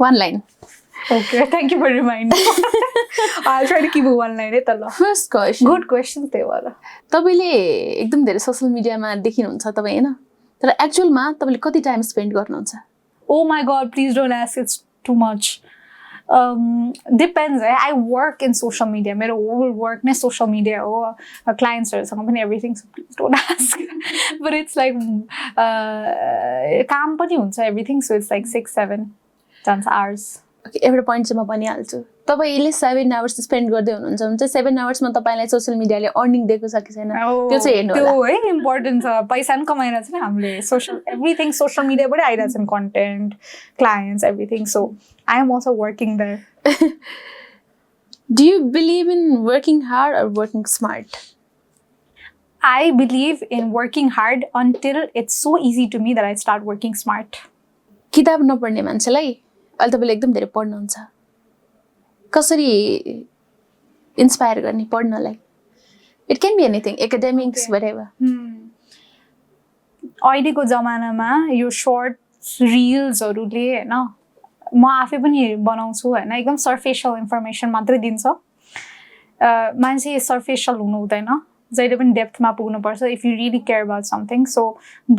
B: 1 line
A: Okay, thank you for reminding. I'll try to keep it one line.
B: First question
A: Good question, Tevala.
B: तपाईँले एकदम धेरै सोसियल मिडियामा देखिनुहुन्छ तपाईँ होइन तर एक्चुअलमा तपाईँले कति टाइम स्पेन्ड गर्नुहुन्छ
A: Oh my God, please don't ask. It's too much. Depends. I work in social media. My whole work is social media. Clients or something, everything. So please don't ask. But it's like काम पनि हुन्छ everything. So it's like 6-7 hours.
B: Okay एउटा point चाहिँ म भनिहाल्छु तपाईँले 7 hours spend गर्दै हुनुहुन्छ भने चाहिँ 7 आवर्समा तपाईँलाई सोसियल मिडियाले अर्निङ दिएको छ कि छैन त्यो चाहिँ हेर्नु होला
A: त्यो है इम्पोर्टेन्ट छ पैसा पनि कमाइरहेको छ नि हामीले सोसियल एभ्रिथिङ सोसियल मिडियाबाटै आइरहेको छ content clients everything so I am also working there
B: do you believe in working hard or working smart
A: I believe in working hard until it's so easy to me that I start working smart.
B: किताब नपढ्ने मान्छेलाई अहिले तपाईँले एकदम धेरै पढ्नुहुन्छ कसरी inspire गर्ने पढ्नलाई it can be anything academics whatever
A: अहिलेको जमानामा यो सर्ट्स रिल्सहरूले होइन म आफै पनि बनाउँछु होइन एकदम सर्फेसियल इन्फर्मेसन मात्रै दिन्छ मान्छे सर्फेसियल हुनु हुँदैन जहिले पनि डेप्थमा पुग्नुपर्छ if you really care about something so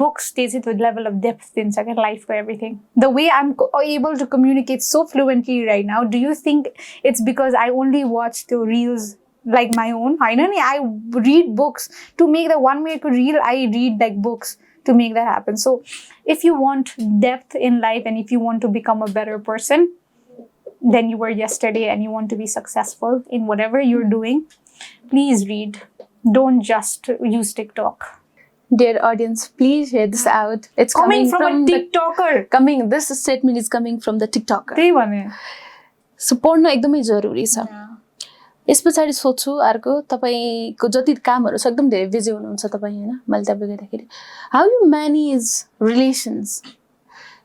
A: books takes it with level of depth दिन्छ क्या लाइफको everything the way I am able to communicate so fluently right now do you think it's because I only watch त्यो reels like my own होइन नि I read books to make the 1 minute reel I read like books to make that happen so if you want depth in life and if you want to become a better person than you were yesterday and you want to be successful in whatever you're doing please read don't just use TikTok
B: Dear audience, please hear this out. It's
A: coming from a TikToker.
B: This statement is coming from the TikToker.
A: त्यही भने
B: So पढ्न एकदमै जरुरी छ यस पछाडि सोच्छु अर्को तपाईको जति कामहरु छ एकदम धेरै बिजी हुनुहुन्छ तपाई हैन मैले तपाईँ गर्दाखेरि how you manage relations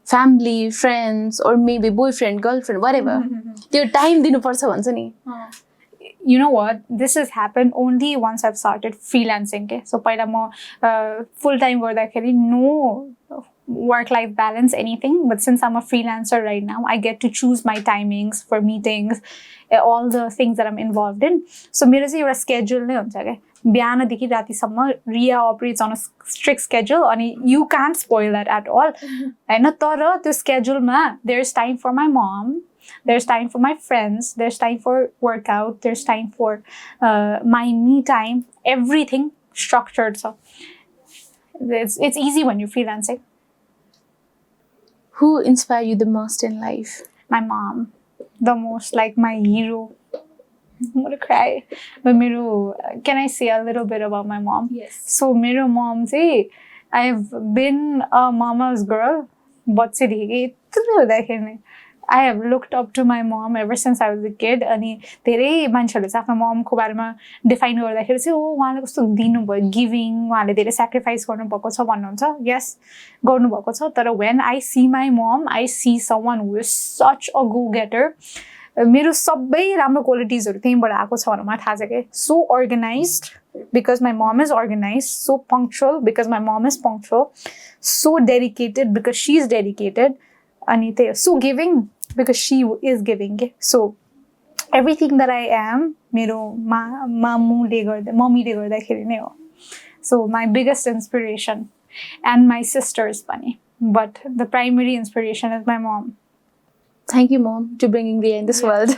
B: family friends or maybe boyfriend girlfriend whatever त्यो टाइम दिनुपर्छ भन्छ नि
A: You know what? This has happened only once I've started freelancing. Okay? So, paila mo full-time gardakeri no work-life balance, anything. But since I'm a freelancer right now, I get to choose my timings for meetings, all the things that I'm involved in. So, मेरो चाहिँ एउटा schedule नै हुन्छ के बिहानदेखि रातिसम्म Riya operates on a strict schedule and you can't spoil that at all. हैन तर त्यो scheduleमा there's time for my mom. There's time for my friends. There's time for workout. There's time for my me time. Everything structured. So it's easy when you're freelancing.
B: Who inspire you the most in life?
A: My mom. The most, like my hero. I'm gonna cry. But can I say a little bit about my mom?
B: Yes.
A: So मेरो mom चाहिँ I've been a mama's girl. बच्चेदेखि I have looked up to my mom ever since I was a kid. अनि धेरै मान्छेहरूले चाहिँ आफ्नो ममको बारेमा define गर्दाखेरि चाहिँ उहाँले कस्तो दिनुभयो गिभिङ उहाँले धेरै सेक्रिफाइस गर्नुभएको छ भन्नुहुन्छ यस गर्नुभएको छ तर when I see my mom I see someone who is such a go getter मेरो सबै राम्रो क्वालिटिजहरु त्यहीबाट आएको छ भनेर मलाई थाहा छ के so organized because my mom is organized so punctual because my mom is punctual so dedicated because she's dedicated अनि त्यही so giving because she is giving so everything that I am मेरो मम्मीले गर्दाखेरि नै हो so my biggest inspiration and my sisters पनि but the primary inspiration is my mom.
B: Thank you mom to bringing Riya in this world.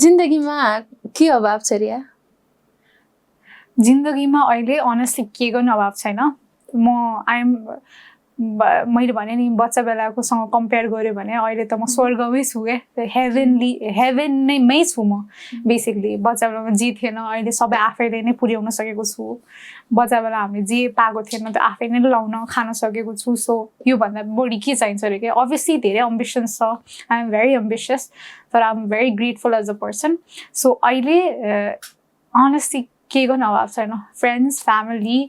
B: जिन्दगीमा के अभाव छ रिया
A: जिन्दगीमा अहिले honestly के गर्नु अभाव छैन म मैले भने नि बच्चा बेलाकोसँग कम्पेयर गर्यो भने अहिले त म स्वर्गमै छु के हेभन नै मै छु म बेसिकली बच्चा बेलामा जे थिएन अहिले सबै आफैले नै पुर्याउन सकेको छु बच्चा बेला हामीले जे पाएको थिएन त्यो आफै नै लाउन खान सकेको छु सो यो भन्दा बढी के चाहिन्छ रे के अभियसली धेरै एम्बिसन्स छ I am very ambitious but I'm very grateful as a person so अहिले honestly के गर्नु अभाव छैन friends family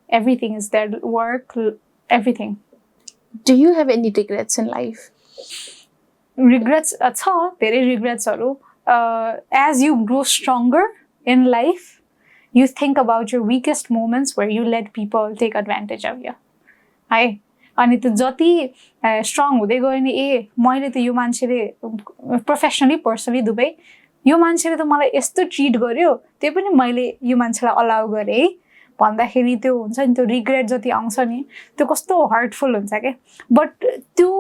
A: everything is there work everything.
B: Do you have any regrets in life?
A: Regrets छ धेरै regretsहरु as you grow stronger in life you think about your weakest moments where you let people take advantage of you. अनि त्यो जति strong हुँदै गयो नि मैले त यो मान्छेले प्रोफेसनली पर्सनली दुवै यो मान्छेले त मलाई यस्तो ट्रिट गर्यो त्यो पनि मैले यो मान्छेलाई अलाउ गरेँ है भन्दाखेरि त्यो हुन्छ नि त्यो रिग्रेट जति आउँछ नि त्यो कस्तो हर्टफुल हुन्छ क्या बट त्यो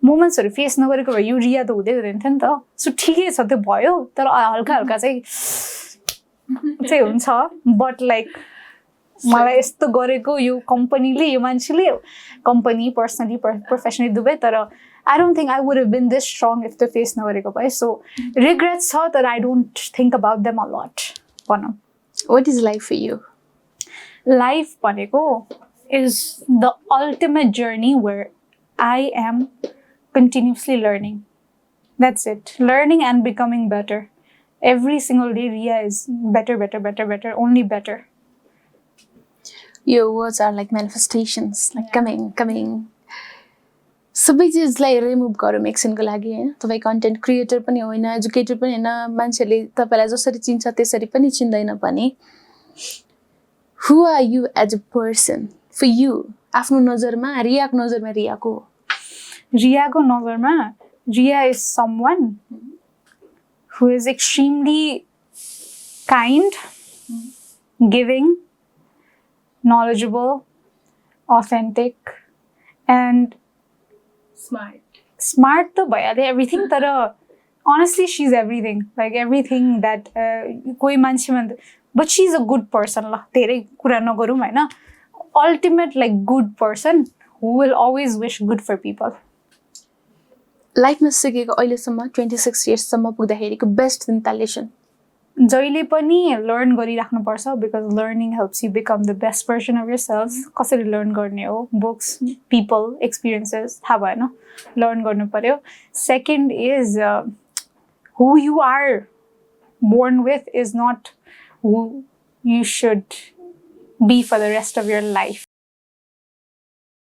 A: मोमेन्ट्सहरू फेस नगरेको भए यो रिया त हुँदै हुँदैन थियो नि त सो ठिकै छ त्यो भयो तर हल्का हल्का चाहिँ हुन्छ बट लाइक मलाई यस्तो गरेको यो कम्पनीले यो मान्छेले कम्पनी पर्सनली प्रोफेसनली दुवै तर I don't think I would have been this strong if त्यो फेस नगरेको भए सो रिग्रेट्स छ तर I don't think about them a lot भनौँ
B: what is life for you
A: life भनेको is the ultimate journey where I am continuously learning. That's it. Learning and becoming better. Every single day, Riya is better, only better.
B: Your words are like manifestations, like coming. सबै चिजलाई remove गरौँ एकछिनको लागि होइन तपाईँ content creator पनि होइन educator पनि होइन मान्छेले तपाईँलाई जसरी चिन्छ त्यसरी पनि चिन्दैन पनि who are you as a person for you आफ्नो नजरमा रियाको नजरमा रियाको
A: Riyaको नजरमा Riya is someone who is extremely kind, giving, knowledgeable, authentic, and
B: smart.
A: Smart to bhayale everything tara honestly she's everything like everything that koi manchema but she's a good person la धेरै कुरा नगरौँ हैन ultimate like good person who will always wish good for people.
B: लाइफमा सिकेको अहिलेसम्म 26 इयर्ससम्म पुग्दाखेरिको best चिन्ता lesson
A: जहिले पनि लर्न गरिराख्नुपर्छ because learning helps you become the best version of yourself कसरी लर्न गर्ने हो बुक्स पिपल एक्सपिरियन्सेस थाहा भएन लर्न गर्नु पर्यो second is who you are born with is not who you should be for the rest of your life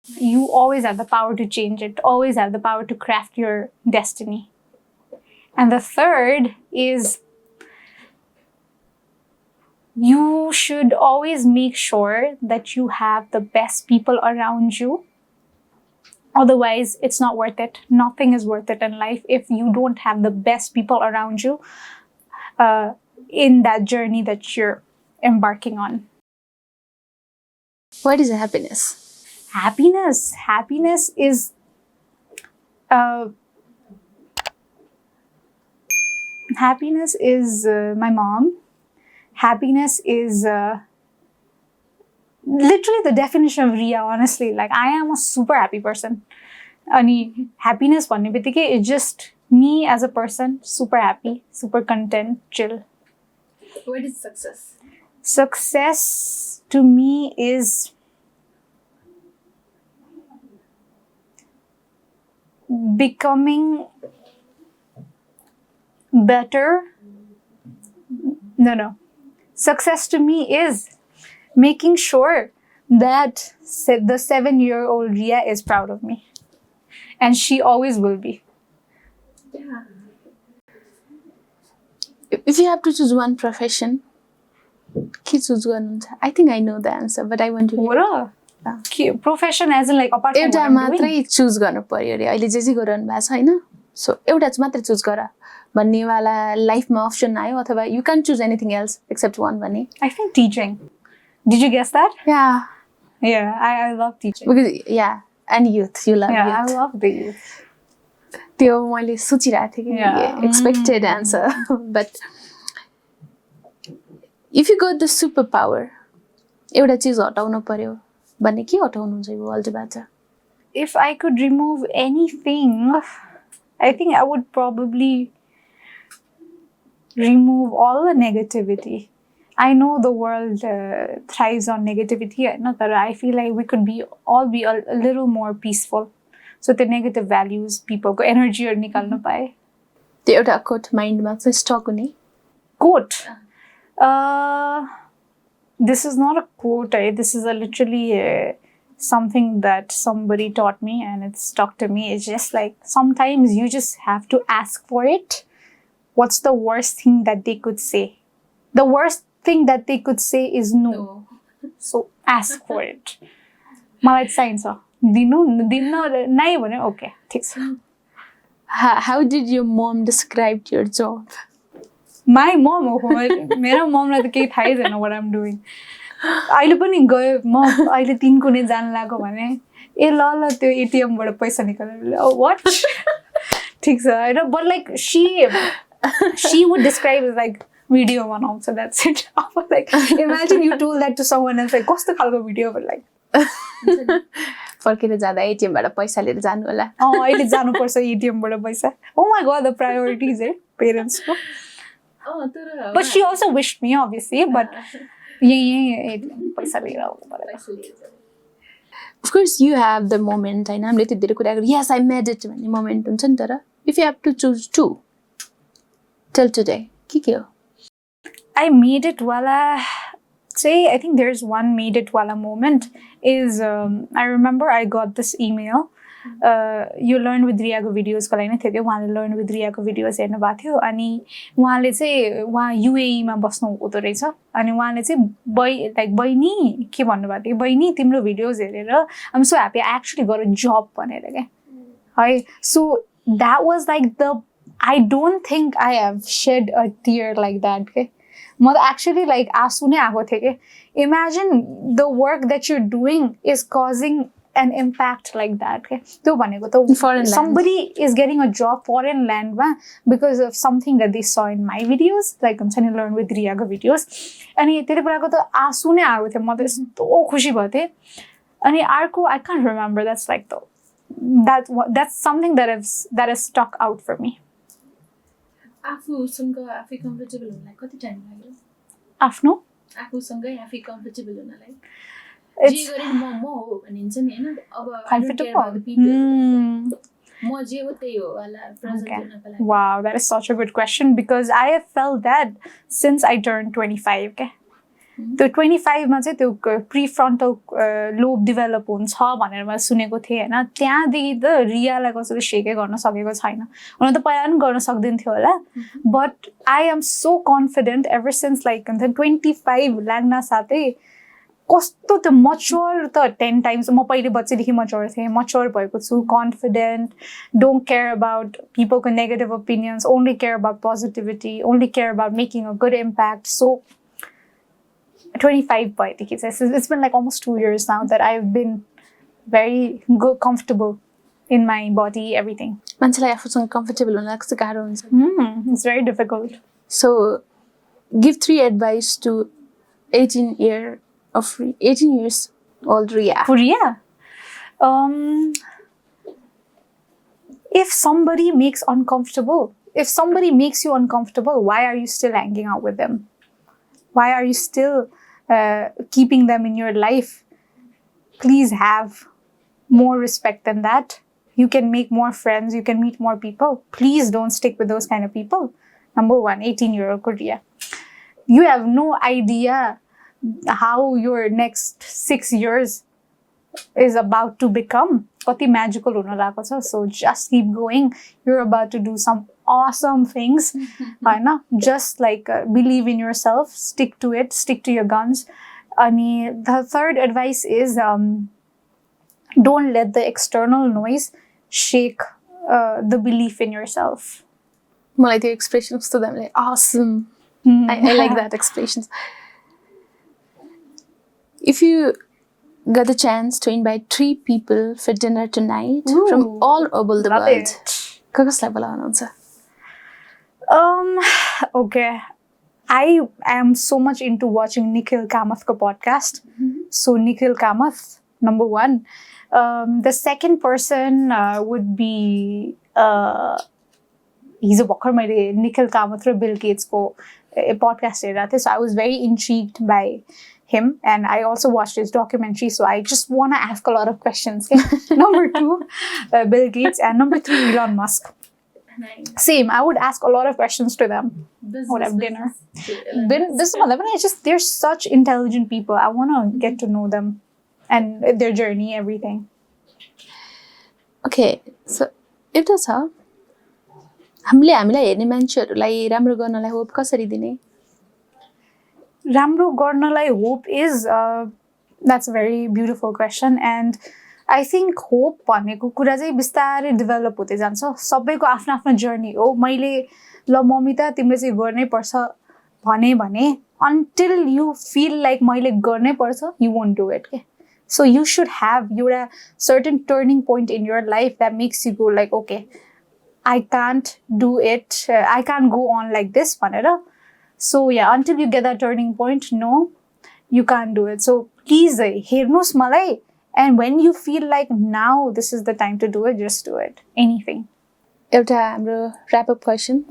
A: You always have the power to change it, always have the power to craft your destiny. And the third is you should always make sure that you have the best people around you. Otherwise, it's not worth it. Nothing is worth it in life if you don't have the best people around you in that journey that you're embarking on.
B: What is happiness?
A: Happiness is my mom. Happiness is literally the definition of Riya, honestly. Like I am a super happy person. Ani happiness bhanne bittikai is just me as a person, super happy, super content, chill.
B: What is success?
A: Success to me is becoming better. No. Success to me is making sure that the 7-year-old Riya is proud of me. And she always will be.
B: Yeah. If you have to choose one profession, ke choose गर्नुहुन्छ? I think I know the answer, but I want to hear.
A: Profession as like apart
B: एउटा मात्रै choose गर्नु पर्यो अरे अहिले जे गरिरहनु भएको छ होइन सो एउटा चाहिँ मात्रै चुज गर भन्नेवाला लाइफमा अप्सन आयो अथवा you can choose anything else except one भने
A: I think teaching did you guess that
B: yeah
A: I love teaching
B: because yeah and youth you love
A: I love the youth
B: त्यो मैले सोचिरहेको थिएँ कि expected answer but if you got the super power एउटा चिज हटाउनु पर्यो भन्ने के हटाउनुहुन्छ यो वर्ल्डबाट
A: If I could remove anything, I think I would probably remove all the negativity. I know the world thrives on negativity, but I feel like we could all be a little more peaceful. So the negative values, people go energy or nikalna pae.
B: त्यो एउटा coat माइन्डमा चाहिँ stock हुने
A: Quote. This is not a quote. This is literally something that somebody taught me and it stuck to me. It's just like sometimes you just have to ask for it. What's the worst thing that they could say? The worst thing that they could say is no. So ask for it. Malay science. दिन्न नै भने okay ठिक छ
B: How did your mom describe your job?
A: My mom हो मेरो ममलाई त केही थाहै छैन what I'm doing अहिले पनि गयो म अहिले 3 कुने जान लाग्यो भने ए ल त्यो एटीएमबाट पैसा निकालेर what ठिक छ हैन but like she would describe it like video बनाउँछ that's it like imagine you told that to someone else like कस्तो खालको भिडियो but like
B: फर्केर जाँदा एटीएमबाट पैसा लिएर जानु होला
A: अहिले जानुपर्छ एटीएमबाट पैसा oh my god the priorities parents को but she also wished me obviously but यही पैसा लिएर आउनु
B: of course you have the moment हैन हामीले त्यो धेरै कुरा गरे yes I made it भन्ने मोमेन्ट हुन्छ नि तर if you have to choose two till today के हो
A: I made it wala say I think there's one made it wala moment is I remember I got this email you learn with Riya को videos को लागि नै थियो के उहाँले learn with Riya को videos हेर्नु भएको थियो अनि उहाँले चाहिँ उहाँ UAE मा बस्नु हुँदो रहेछ अनि उहाँले चाहिँ बहिनी के भन्नु भएको थियो बहिनी तिम्रो भिडियोज हेरेर I'm so happy I actually got a job भनेर के है so that was like the I don't think I have shed a tear like that के म त actually like आँसु नै आएको थियो के imagine the work that you're doing is causing an impact like that okay त्यो भनेको त somebody is getting a job foreign land मा because of something that they saw in my videos like हुन्छ नि learn with Riya को videos अनि त्यति बेलाको त आँसु नै आएको थियो म त यस्तो खुसी भएको थिएँ अनि अर्को I can't remember that's like that's something that has stuck out for me
B: आफूसँग आफै कम्फर्टेबल हुनलाई कति टाइम लाग्यो
A: आफ्नो
B: आफूसँगै आफै कम्फर्टेबल हुनलाई जे गरे म हो भनिन्छ नि हैन अब
A: comfortable
B: म जे हो त्यही हो वाला प्रेजेन्ट हुनको लागि
A: wow that is such a good question because I have felt that since I turned 25 okay त्यो 25 मा चाहिँ त्यो प्रीफ्रन्टल लोब डेभलप हुन्छ भनेर मैले सुनेको थिएँ हैन त्यहाँदेखि त रियालाई कसैले शेकै गर्न सकेको छैन हुन त पहिला पनि गर्न सक्दैन थियो होला but I am so confident ever since like 25 लाग्न साथै कस्तो त्यो मच्योर त 10 टाइम्स म पहिले बच्चैदेखि मच्योर भएको छु कन्फिडेन्ट डोन्ट केयर अबाउट पिपलको negative opinions only care about positivity only care about making a good impact so 25 भएदेखि चाहिँ it's been like almost 2 years now that I've been very good, comfortable in my body, everything.
B: मान्छेलाई आफूसँग comfortable हुन कस्तो गाह्रो हुन्छ
A: It's very difficult.
B: So give 3 advice to 18 years old Riya.
A: For Riya? If somebody makes you uncomfortable, why are you still hanging out with them? Why are you still keeping them in your life? Please have more respect than that. You can make more friends. You can meet more people. Please don't stick with those kind of people. Number 1, 18-year-old Riya. You have no idea how your next 6 years is about to become. Kati magical huna lageko cha. So just keep going. You're about to do some awesome things. Just like believe in yourself, stick to it, stick to your guns. And the third advice is don't let the external noise shake the belief in yourself.
B: मलाई त्यो expression कस्तो दामी लाग्यो awesome. I like that expression. If you got the chance to invite 3 people for dinner tonight from all over the world, कसलाई बोलाउनुहुन्छ?
A: Okay. I am so much into watching Nikhil Kamath's podcast. So Nikhil Kamath, number 1. The second person would be he's a walker. Nikhil Kamath and Bill Gates ko podcast हेरेको थिएँ. So I was very intrigued by him and I also watched his documentary. So I just want to ask a lot of questions. Okay? Number 2, Bill Gates, and number 3, Elon Musk.
B: Nice.
A: Same. I would ask a lot of questions to them. Would have dinner. It's just they're such intelligent people. I want to get to know them and their journey, everything.
B: Okay, so एउटा छ हामीलाई हेर्ने मान्छेहरूलाई राम्रो गर्नलाई hope कसरी दिने?
A: राम्रो गर्नलाई hope is that's a very beautiful question and I think hope भनेको कुरा चाहिँ बिस्तारै डेभलप हुँदै जान्छ सबैको आफ्नो आफ्नो जर्नी हो मैले ल मम्मी त तिमीले चाहिँ गर्नै पर्छ भने until you feel like मैले गर्नै पर्छ you won't do it के so you should have एउटा certain turning point in your life that makes you go like okay I can't do it I can't go on like this भनेर so yeah until you get that turning point no you can't do it so please हेर्नुस् मलाई and when you feel like now this is the time to do it just do it anything
B: एउटा हाम्रो wrap up question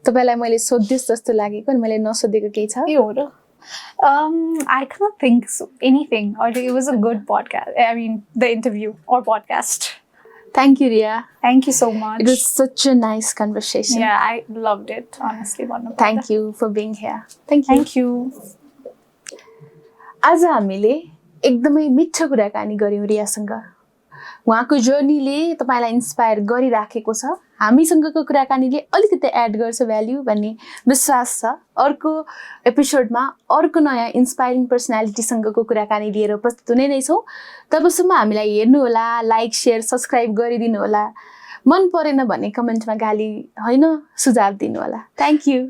B: तपाईलाई मैले सोध्दिस जस्तो लागेको अनि मैले नसोधेको केही छ
A: ए हो र I cannot think so. Anything. Or it was a good podcast. I mean, the interview or podcast.
B: Thank you, Riya.
A: Thank you so much.
B: It was such a nice conversation.
A: Yeah, I loved it, honestly.
B: Thank you for being here. Thank you.
A: Thank you.
B: आज हामीले एकदमै मिठो कुराकानी गर्यौं रियासँग उहाँको जर्नीले तपाईलाई inspire गरिराखेको छ हामीसँगको कुराकानीले अलिकति एड गर्छ भ्याल्यु भन्ने विश्वास छ अर्को एपिसोडमा अर्को नयाँ इन्स्पायरिङ पर्सनालिटीसँगको कुराकानी लिएर उपस्थित हुने नै छौं तबसम्म हामीलाई हेर्नु होला लाइक शेयर सब्स्क्राइब गरिदिनु होला मन परेन भने कमेन्टमा गाली हैन सुझाव दिनु होला थ्यांक यू